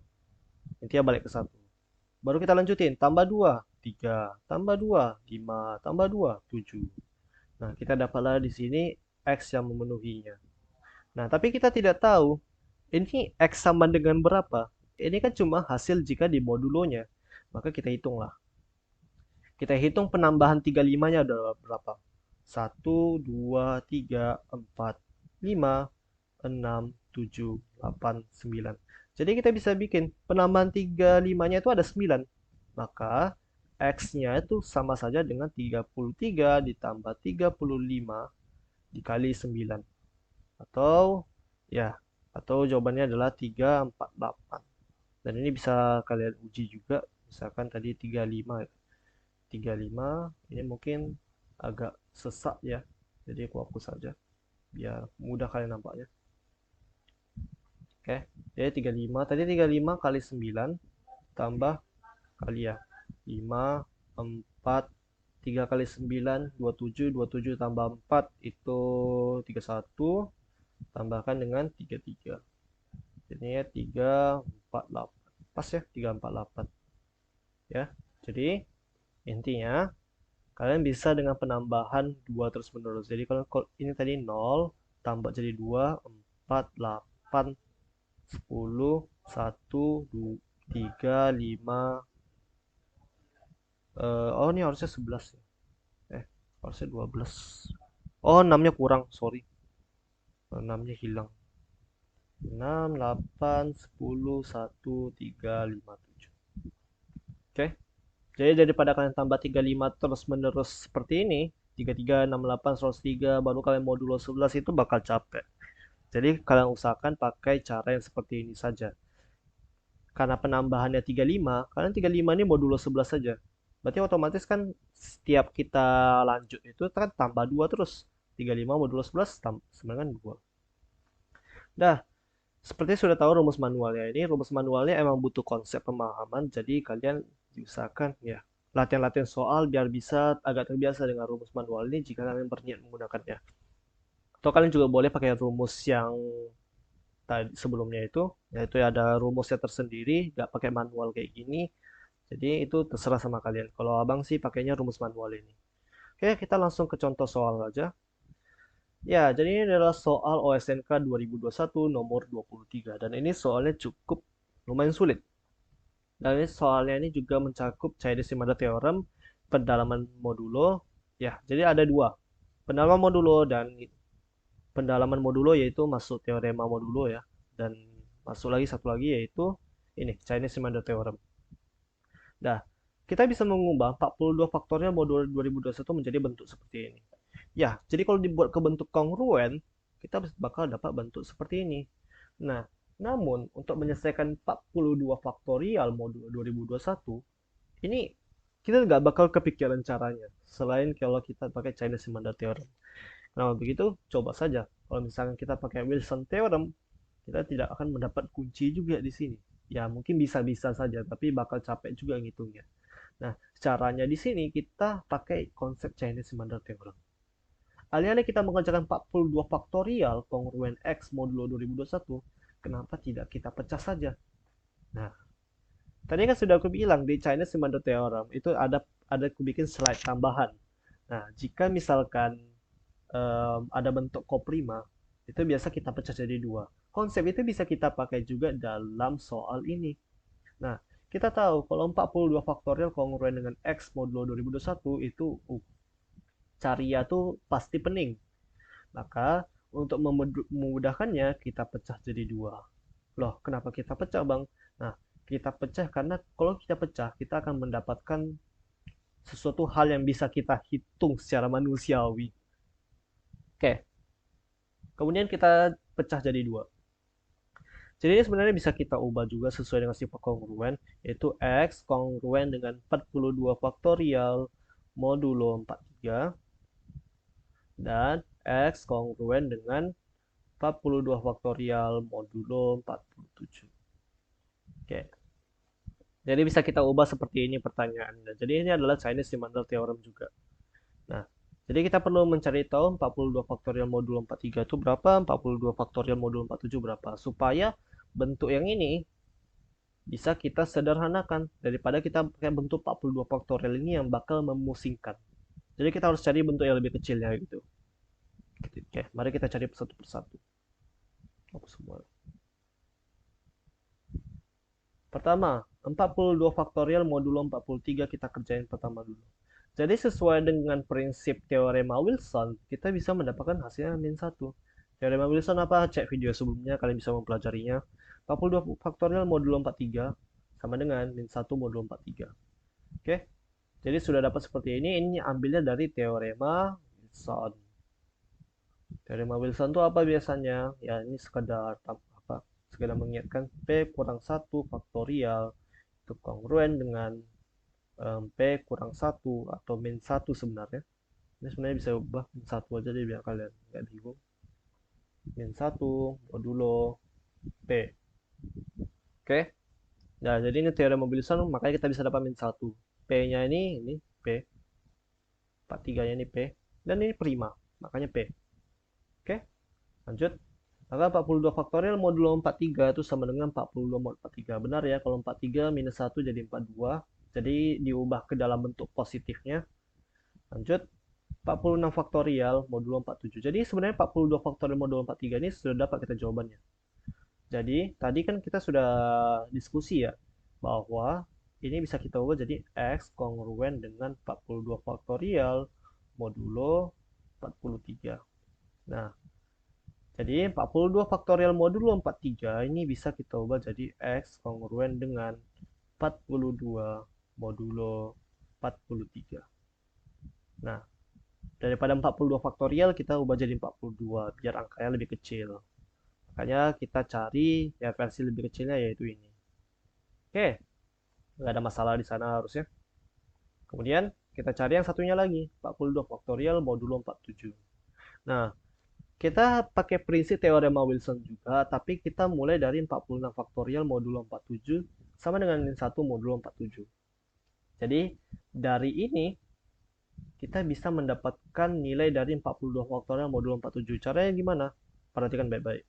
Intinya balik ke 1. Baru kita lanjutin, tambah 2, 3. Tambah 2, 5. Tambah 2, 7. Nah, kita dapatlah di sini X yang memenuhinya. Nah, tapi kita tidak tahu ini X sama dengan berapa. Ini kan cuma hasil jika di modulonya. Maka kita hitunglah. Kita hitung penambahan 35-nya adalah berapa? 1, 2, 3, 4, 5, 6, 7, 8, 9. Jadi kita bisa bikin penambahan 35-nya itu ada 9. Maka X-nya itu sama saja dengan 33 ditambah 35 dikali 9. Atau ya, atau jawabannya adalah 348. Dan ini bisa kalian uji juga. Misalkan tadi 35 ya. 35 ini mungkin agak sesak ya. Jadi aku hapus saja biar mudah kalian nampaknya. Oke. Jadi 35 tadi 35 kali 9 tambah kali ya 5 4 3 kali 9 27 27 tambah 4 itu 31 tambahkan dengan 33. Jadinya 348. Pas ya 348. Ya. Jadi intinya kalian bisa dengan penambahan 2 terus menerus. Jadi kalau ini tadi 0 tambah jadi 2 4 8 10 1 2 3 5 oh ini harusnya 11 ya. Harusnya 12. Oh, 6-nya kurang, sorry. 6-nya hilang. 6 8 10 1 3 5 7. Oke. Jadi daripada kalian tambah 35 terus menerus seperti ini, 33 68 103 baru kalian modulo 11 itu bakal capek. Jadi kalian usahakan pakai cara yang seperti ini saja. Karena penambahannya 35, kalian 35 ini modulo 11 saja. Berarti otomatis kan setiap kita lanjut itu kan tambah 2 terus. 35 modulo 11 sama dengan 2. Dah, seperti sudah tahu rumus manualnya ini, rumus manualnya emang butuh konsep pemahaman, jadi kalian diusahakan ya latihan-latihan soal biar bisa agak terbiasa dengan rumus manual ini jika kalian berniat menggunakannya. Atau kalian juga boleh pakai rumus yang tadi sebelumnya itu, yaitu ada rumusnya tersendiri, nggak pakai manual kayak gini. Jadi itu terserah sama kalian. Kalau abang sih pakainya rumus manual ini. Oke, kita langsung ke contoh soal aja. Ya, jadi ini adalah soal OSNK 2021 nomor 23 dan ini soalnya cukup lumayan sulit. Dan ini soalnya ini juga mencakup Chinese-Remainder Theorem, pendalaman modulo. Ya, jadi ada dua. Pendalaman modulo dan pendalaman modulo yaitu masuk teorema modulo ya. Dan masuk lagi satu lagi yaitu ini Chinese-Remainder Theorem. Nah, kita bisa mengubah 42 faktorial modulo 2021 menjadi bentuk seperti ini. Ya, jadi kalau dibuat ke bentuk kongruen, kita bakal dapat bentuk seperti ini. Nah, Namun, untuk menyelesaikan 42 faktorial modulo 2021, ini kita nggak bakal kepikiran caranya, selain kalau kita pakai Chinese Remainder Theorem. Nah, begitu, coba saja. Kalau misalkan kita pakai Wilson Theorem, kita tidak akan mendapat kunci juga di sini. Ya, mungkin bisa-bisa saja, tapi bakal capek juga ngitungnya. Nah, caranya di sini kita pakai konsep Chinese Remainder Theorem. Alih-alih kita mengerjakan 42 faktorial kongruen X modulo 2021, kenapa tidak kita pecah saja? Nah, tadi kan sudah aku bilang di Chinese Remainder Theorem itu ada aku bikin slide tambahan. Nah, jika misalkan ada bentuk koprima, itu biasa kita pecah jadi dua. Konsep itu bisa kita pakai juga dalam soal ini. Nah, kita tahu kalau 42 faktorial kongruen dengan X modulo 2021 itu carinya tuh pasti pening. Maka untuk memudahkannya kita pecah jadi dua. Loh, kenapa kita pecah, Bang? Nah, kita pecah karena kalau kita pecah, kita akan mendapatkan sesuatu hal yang bisa kita hitung secara manusiawi. Oke, kemudian kita pecah jadi dua. Jadi ini sebenarnya bisa kita ubah juga sesuai dengan sifat kongruen, yaitu X kongruen dengan 42 faktorial modulo 43 dan X kongruen dengan 42 faktorial modulo 47. Oke. Jadi bisa kita ubah seperti ini pertanyaannya. Jadi ini adalah Chinese Remainder Theorem juga. Nah, jadi kita perlu mencari tahu 42 faktorial modulo 43 itu berapa, 42 faktorial modulo 47 berapa. Supaya bentuk yang ini bisa kita sederhanakan daripada kita pakai bentuk 42 faktorial ini yang bakal memusingkan. Jadi kita harus cari bentuk yang lebih kecilnya gitu. Oke, mari kita cari satu persatu. Semua. Pertama, 42 faktorial modulo 43 kita kerjain pertama dulu. Jadi sesuai dengan prinsip teorema Wilson, kita bisa mendapatkan hasilnya min 1. Teorema Wilson apa? Cek video sebelumnya, kalian bisa mempelajarinya. 42 faktorial modulo 43 sama dengan min 1 modulo 43. Oke, jadi sudah dapat seperti ini ambilnya dari teorema Wilson. Teorema Wilson itu apa biasanya? Ya ini sekedar mengingatkan P kurang 1 faktorial itu kongruen dengan P kurang 1 atau min 1 sebenarnya. Ini sebenarnya bisa ubah min 1 aja deh biar kalian nggak bingung. Min 1 modulo P. Oke. Nah, jadi ini teorema Wilson, makanya kita bisa dapat min 1. P-nya ini P. 43-nya ini P. Dan ini prima, makanya P. Oke, lanjut. Maka 42 faktorial modulo 43 itu sama dengan 42 mod 43. Benar ya, kalau 43 minus 1 jadi 42. Jadi diubah ke dalam bentuk positifnya. Lanjut, 46 faktorial modulo 47. Jadi sebenarnya 42 faktorial modulo 43 ini sudah dapat kita jawabannya. Jadi tadi kan kita sudah diskusi ya, bahwa ini bisa kita ubah jadi X kongruen dengan 42 faktorial modulo 43. Nah, jadi 42 faktorial modulo 43 ini bisa kita ubah jadi X kongruen dengan 42 modulo 43. Nah, daripada 42 faktorial kita ubah jadi 42 biar angkanya lebih kecil. Makanya kita cari ya versi lebih kecilnya yaitu ini. Oke, nggak ada masalah di sana harusnya. Kemudian kita cari yang satunya lagi, 42 faktorial modulo 47. Nah, kita pakai prinsip teorema Wilson juga, tapi kita mulai dari 46 faktorial modulo 47 sama dengan min 1 modulo 47. Jadi, dari ini kita bisa mendapatkan nilai dari 42 faktorial modulo 47. Caranya gimana? Perhatikan baik-baik.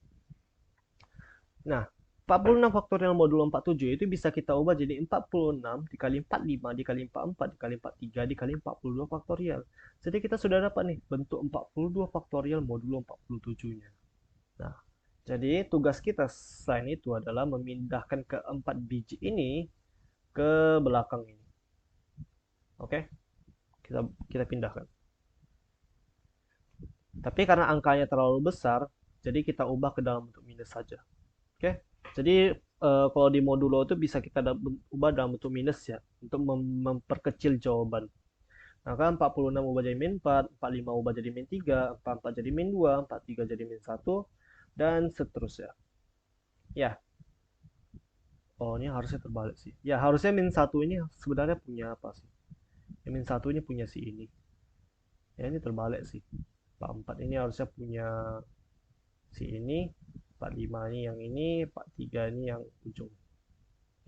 Nah, 46 faktorial modulo 47 itu bisa kita ubah jadi 46 dikali 45 dikali 44 dikali 43 dikali 42 faktorial. Jadi kita sudah dapat nih bentuk 42 faktorial modulo 47-nya. Nah, jadi tugas kita selain itu adalah memindahkan keempat biji ini ke belakang ini. Oke, kita pindahkan. Tapi karena angkanya terlalu besar, jadi kita ubah ke dalam bentuk minus saja. Oke, jadi kalau di modulo itu bisa kita ubah dalam bentuk minus ya, untuk memperkecil jawaban. Nah kan 46 ubah jadi min 4, 45 ubah jadi min 3, 44 jadi min 2, 43 jadi min 1, dan seterusnya. Ya, oh ini harusnya terbalik sih. Ya, harusnya min satu ini sebenarnya punya apa sih? Ya, min satu ini punya si ini. Ya, ini terbalik sih. 44 ini harusnya punya si ini. 45 ini yang ini, 43 ini yang ujung.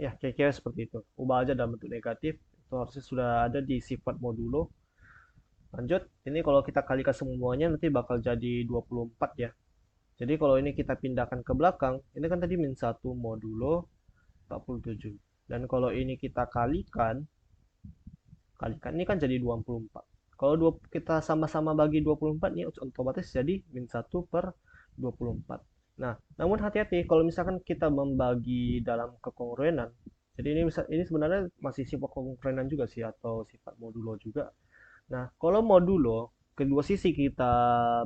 Ya, kira-kira seperti itu. Ubah aja dalam bentuk negatif. Itu harusnya sudah ada di sifat modulo. Lanjut, ini kalau kita kalikan semuanya nanti bakal jadi 24 ya. Jadi kalau ini kita pindahkan ke belakang, ini kan tadi min 1 modulo 47. Dan kalau ini kita kalikan ini kan jadi 24. Kalau kita sama-sama bagi 24, ini otomatis jadi min 1 per 24. Nah, namun hati-hati kalau misalkan kita membagi dalam kekongruenan. Jadi ini sebenarnya masih sifat kongruenan juga sih atau sifat modulo juga. Nah, kalau modulo kedua sisi kita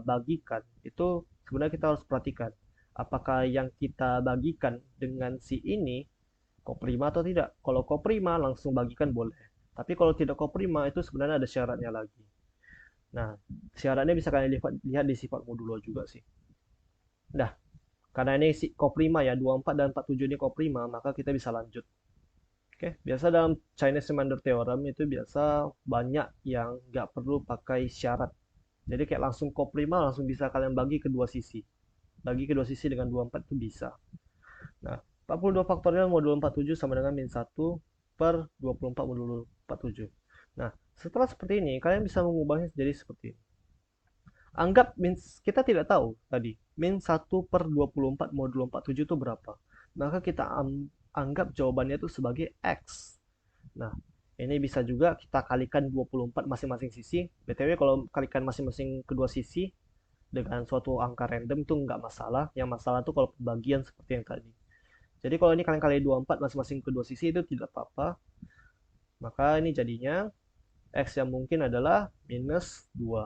bagikan itu sebenarnya kita harus perhatikan apakah yang kita bagikan dengan si ini koprima atau tidak. Kalau koprima langsung bagikan boleh. Tapi kalau tidak koprima itu sebenarnya ada syaratnya lagi. Nah, syaratnya bisa kalian lihat di sifat modulo juga sih. Nah, karena ini si koprima ya, 24 dan 47 ini koprima, maka kita bisa lanjut. Oke, biasa dalam Chinese Remainder Theorem itu biasa banyak yang nggak perlu pakai syarat. Jadi kayak langsung koprima langsung bisa kalian bagi kedua sisi. Bagi kedua sisi dengan 24 itu bisa. Nah, 42 faktorial modulo 47 sama dengan min 1 per 24 modulo 47. Nah, setelah seperti ini, kalian bisa mengubahnya jadi seperti ini. Anggap kita tidak tahu tadi, min 1 per 24 modulo 47 itu berapa. Maka kita anggap jawabannya itu sebagai X. Nah, ini bisa juga kita kalikan 24 masing-masing sisi. BTW kalau kalikan masing-masing kedua sisi dengan suatu angka random itu nggak masalah. Yang masalah itu kalau pembagian seperti yang tadi. Jadi kalau ini kalian kali 24 masing-masing kedua sisi itu tidak apa-apa. Maka ini jadinya X yang mungkin adalah minus 2.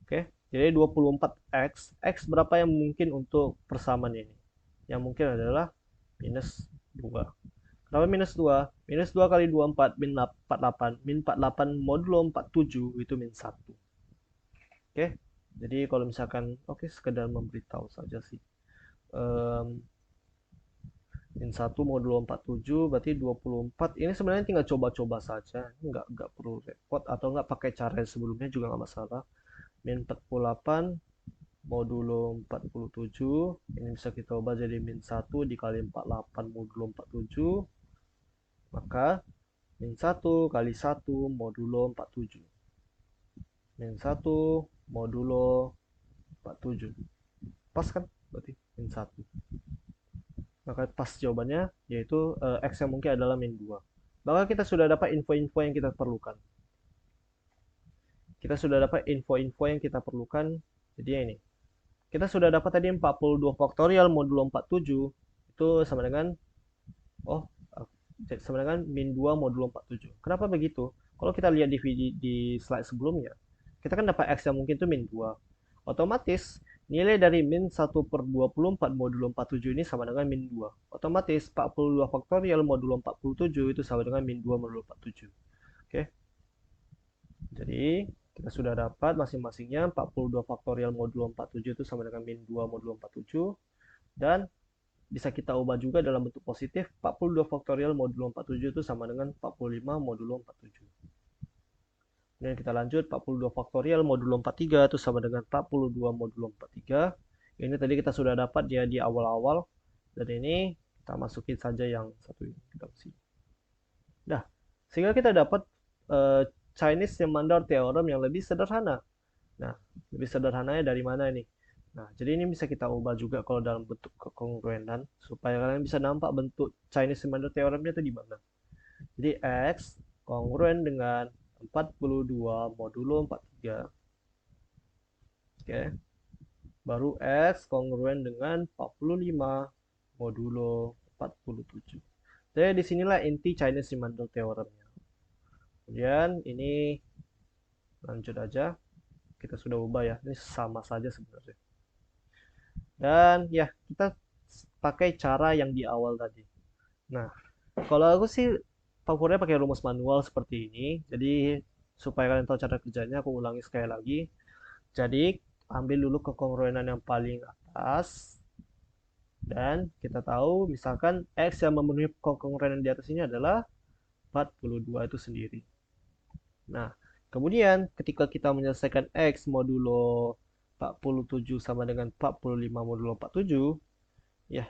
Oke, jadi 24X. X berapa yang mungkin untuk persamaan ini? Yang mungkin adalah minus 2. Kenapa minus 2? Minus 2 kali 24 min 48. Min 48 modulo 47 itu min 1. Oke, jadi kalau misalkan, oke sekedar memberitahu saja sih. Min 1 modulo 47 berarti 24. Ini sebenarnya tinggal coba-coba saja. Nggak perlu repot atau nggak pakai cara yang sebelumnya juga nggak masalah. Min 48 modulo 47. Ini bisa kita ubah jadi min 1 dikali 48 modulo 47. Maka min 1 kali 1 modulo 47. Min 1 modulo 47. Pas kan? Berarti min 1. Maka pas jawabannya yaitu X yang mungkin adalah min 2. Maka kita sudah dapat info-info yang kita perlukan. Kita sudah dapat info-info yang kita perlukan. Jadi ini. Kita sudah dapat tadi 42 faktorial modulo 47 itu sama dengan oh sama dengan min 2 modulo 47. Kenapa begitu? Kalau kita lihat di slide sebelumnya, kita kan dapat X yang mungkin itu min 2. Otomatis nilai dari min 1 per 24 modulo 47 ini sama dengan min 2. Otomatis 42 faktorial modulo 47 itu sama dengan min 2 modulo 47. Oke. Jadi kita sudah dapat masing-masingnya 42 faktorial modulo 47 itu sama dengan min 2 modulo 47. Dan bisa kita ubah juga dalam bentuk positif. 42 faktorial modulo 47 itu sama dengan 45 modulo 47. Kemudian kita lanjut, 42 faktorial modulo 43 itu sama dengan 42 modulo 43. Ini tadi kita sudah dapat dia di awal-awal. Dan ini kita masukin saja yang satu ini. Kita kasih. Nah, sehingga kita dapat Chinese Remainder Theorem yang lebih sederhana. Nah, lebih sederhananya dari mana ini? Nah, jadi ini bisa kita ubah juga kalau dalam bentuk kekongruenan supaya kalian bisa nampak bentuk Chinese Remainder Theoremnya itu di mana. Jadi X kongruen dengan 42 modulo 43. Oke. Baru X kongruen dengan 45 modulo 47. Jadi disinilah inti Chinese Remainder Theoremnya. Kemudian ini lanjut aja. Kita sudah ubah ya. Ini sama saja sebenarnya. Dan ya, kita pakai cara yang di awal tadi. Nah, kalau aku sih favoritnya pakai rumus manual seperti ini. Jadi supaya kalian tahu cara kerjanya, aku ulangi sekali lagi. Jadi ambil dulu kekongruenan yang paling atas. Dan kita tahu misalkan X yang memenuhi kongruensi di atas ini adalah 42 itu sendiri. Nah, kemudian ketika kita menyelesaikan X modulo 47 sama dengan 45 modulo 47, ya,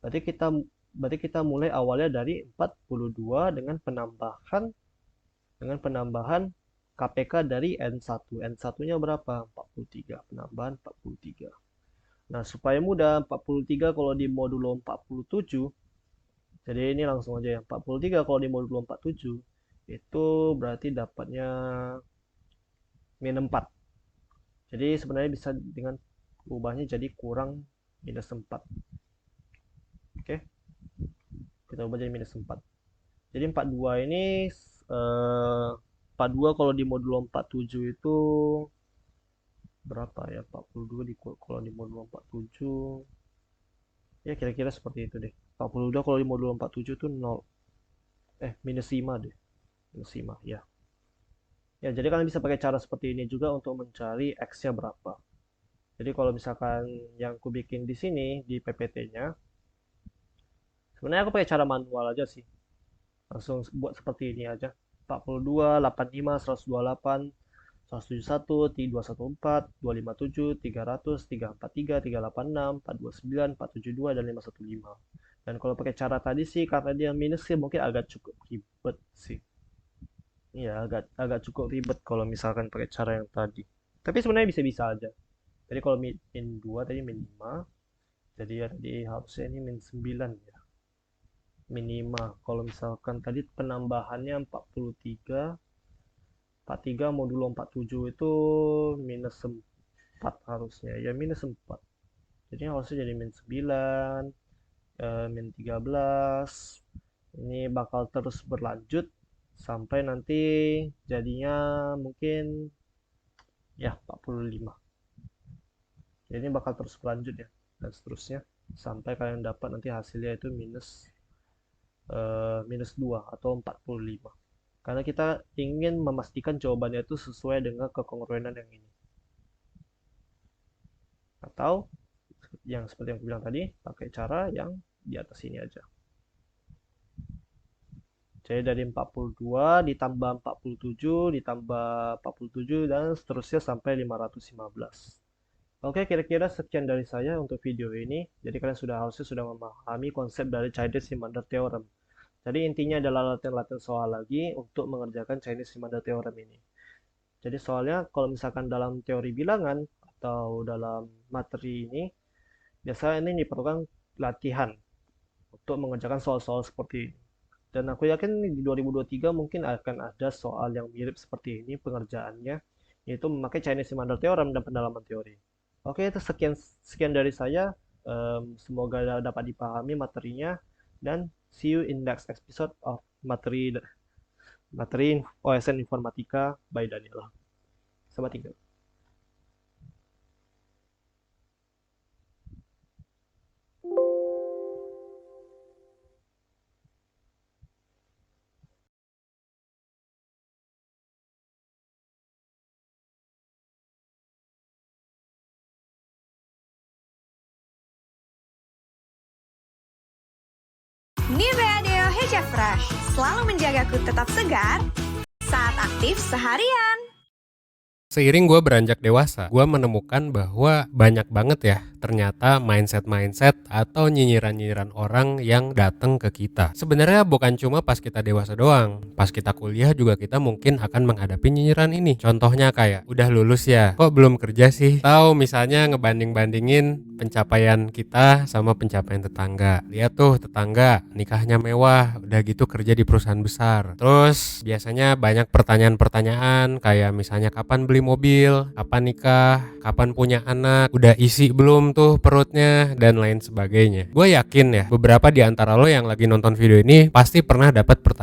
berarti kita mulai awalnya dari 42 dengan penambahan KPK dari N1. N1-nya berapa? 43, penambahan 43. Nah, supaya mudah, 43 kalau di modulo 47, jadi ini langsung aja ya. 43 kalau di modulo 47, itu berarti dapatnya min 4. Jadi sebenarnya bisa dengan ubahnya jadi kurang minus 4. Oke, kita ubah jadi minus 4. Jadi 42 ini 42 kalau di modulo 47 itu berapa ya? 42 kalau di modulo 47 ya kira-kira seperti itu deh. 42 kalau di modulo 47 itu 0. Minus 5 deh. Minus 5 ya. Ya, jadi kalian bisa pakai cara seperti ini juga untuk mencari X-nya berapa. Jadi kalau misalkan yang aku bikin di sini di PPT-nya, sebenarnya aku pakai cara manual aja sih. Langsung buat seperti ini aja. 42, 85, 128, 171, 214, 257, 300, 343, 386, 429, 472, dan 515. Dan kalau pakai cara tadi sih, karena dia minus sih mungkin agak cukup ribet sih. Iya, agak cukup ribet kalau misalkan pakai cara yang tadi. Tapi sebenarnya bisa-bisa aja. Jadi kalau min 2 tadi min 5, jadi ya tadi harusnya ini min 9 ya. Min 5. Kalau misalkan tadi penambahannya 43, 43 modulo 47 itu minus 4 harusnya. Ya minus 4. Jadi harusnya jadi min 9, min 13. Ini bakal terus berlanjut sampai nanti jadinya mungkin ya 45. Jadi ini bakal terus berlanjut ya dan seterusnya sampai kalian dapat nanti hasilnya itu minus 2 atau 45. Karena kita ingin memastikan jawabannya itu sesuai dengan kekongruenan yang ini. Atau yang seperti yang aku bilang tadi, pakai cara yang di atas ini aja. Jadi dari 42 ditambah 47 ditambah 47 dan seterusnya sampai 515. Oke, kira-kira sekian dari saya untuk video ini. Jadi kalian harusnya sudah memahami konsep dari Chinese-Remainder Theorem. Jadi intinya adalah latihan-latihan soal lagi untuk mengerjakan Chinese-Remainder Theorem ini. Jadi soalnya kalau misalkan dalam teori bilangan atau dalam materi ini, biasanya ini diperlukan latihan untuk mengerjakan soal-soal seperti ini. Dan aku yakin di 2023 mungkin akan ada soal yang mirip seperti ini pengerjaannya, yaitu memakai Chinese-Remainder Theorem dan pendalaman teori. Oke, itu sekian dari saya. Semoga dapat dipahami materinya dan see you in next episode of materi OSN Informatika by Daniela. Selamat tinggal. Nivea Deo Hair Fresh selalu menjagaku tetap segar saat aktif seharian. Seiring gue beranjak dewasa, gue menemukan bahwa banyak banget ya ternyata mindset atau nyinyiran-nyinyiran orang yang datang ke kita. Sebenarnya bukan cuma pas kita dewasa doang, pas kita kuliah juga kita mungkin akan menghadapi nyinyiran ini. Contohnya kayak, udah lulus ya, kok belum kerja sih? Tahu misalnya ngebanding-bandingin pencapaian kita sama pencapaian tetangga. Lihat tuh tetangga, nikahnya mewah, udah gitu kerja di perusahaan besar. Terus biasanya banyak pertanyaan-pertanyaan kayak misalnya kapan beli mobil, kapan nikah, kapan punya anak, udah isi belum tuh perutnya, dan lain sebagainya. Gue yakin ya beberapa di antara lo yang lagi nonton video ini pasti pernah dapat pertanyaan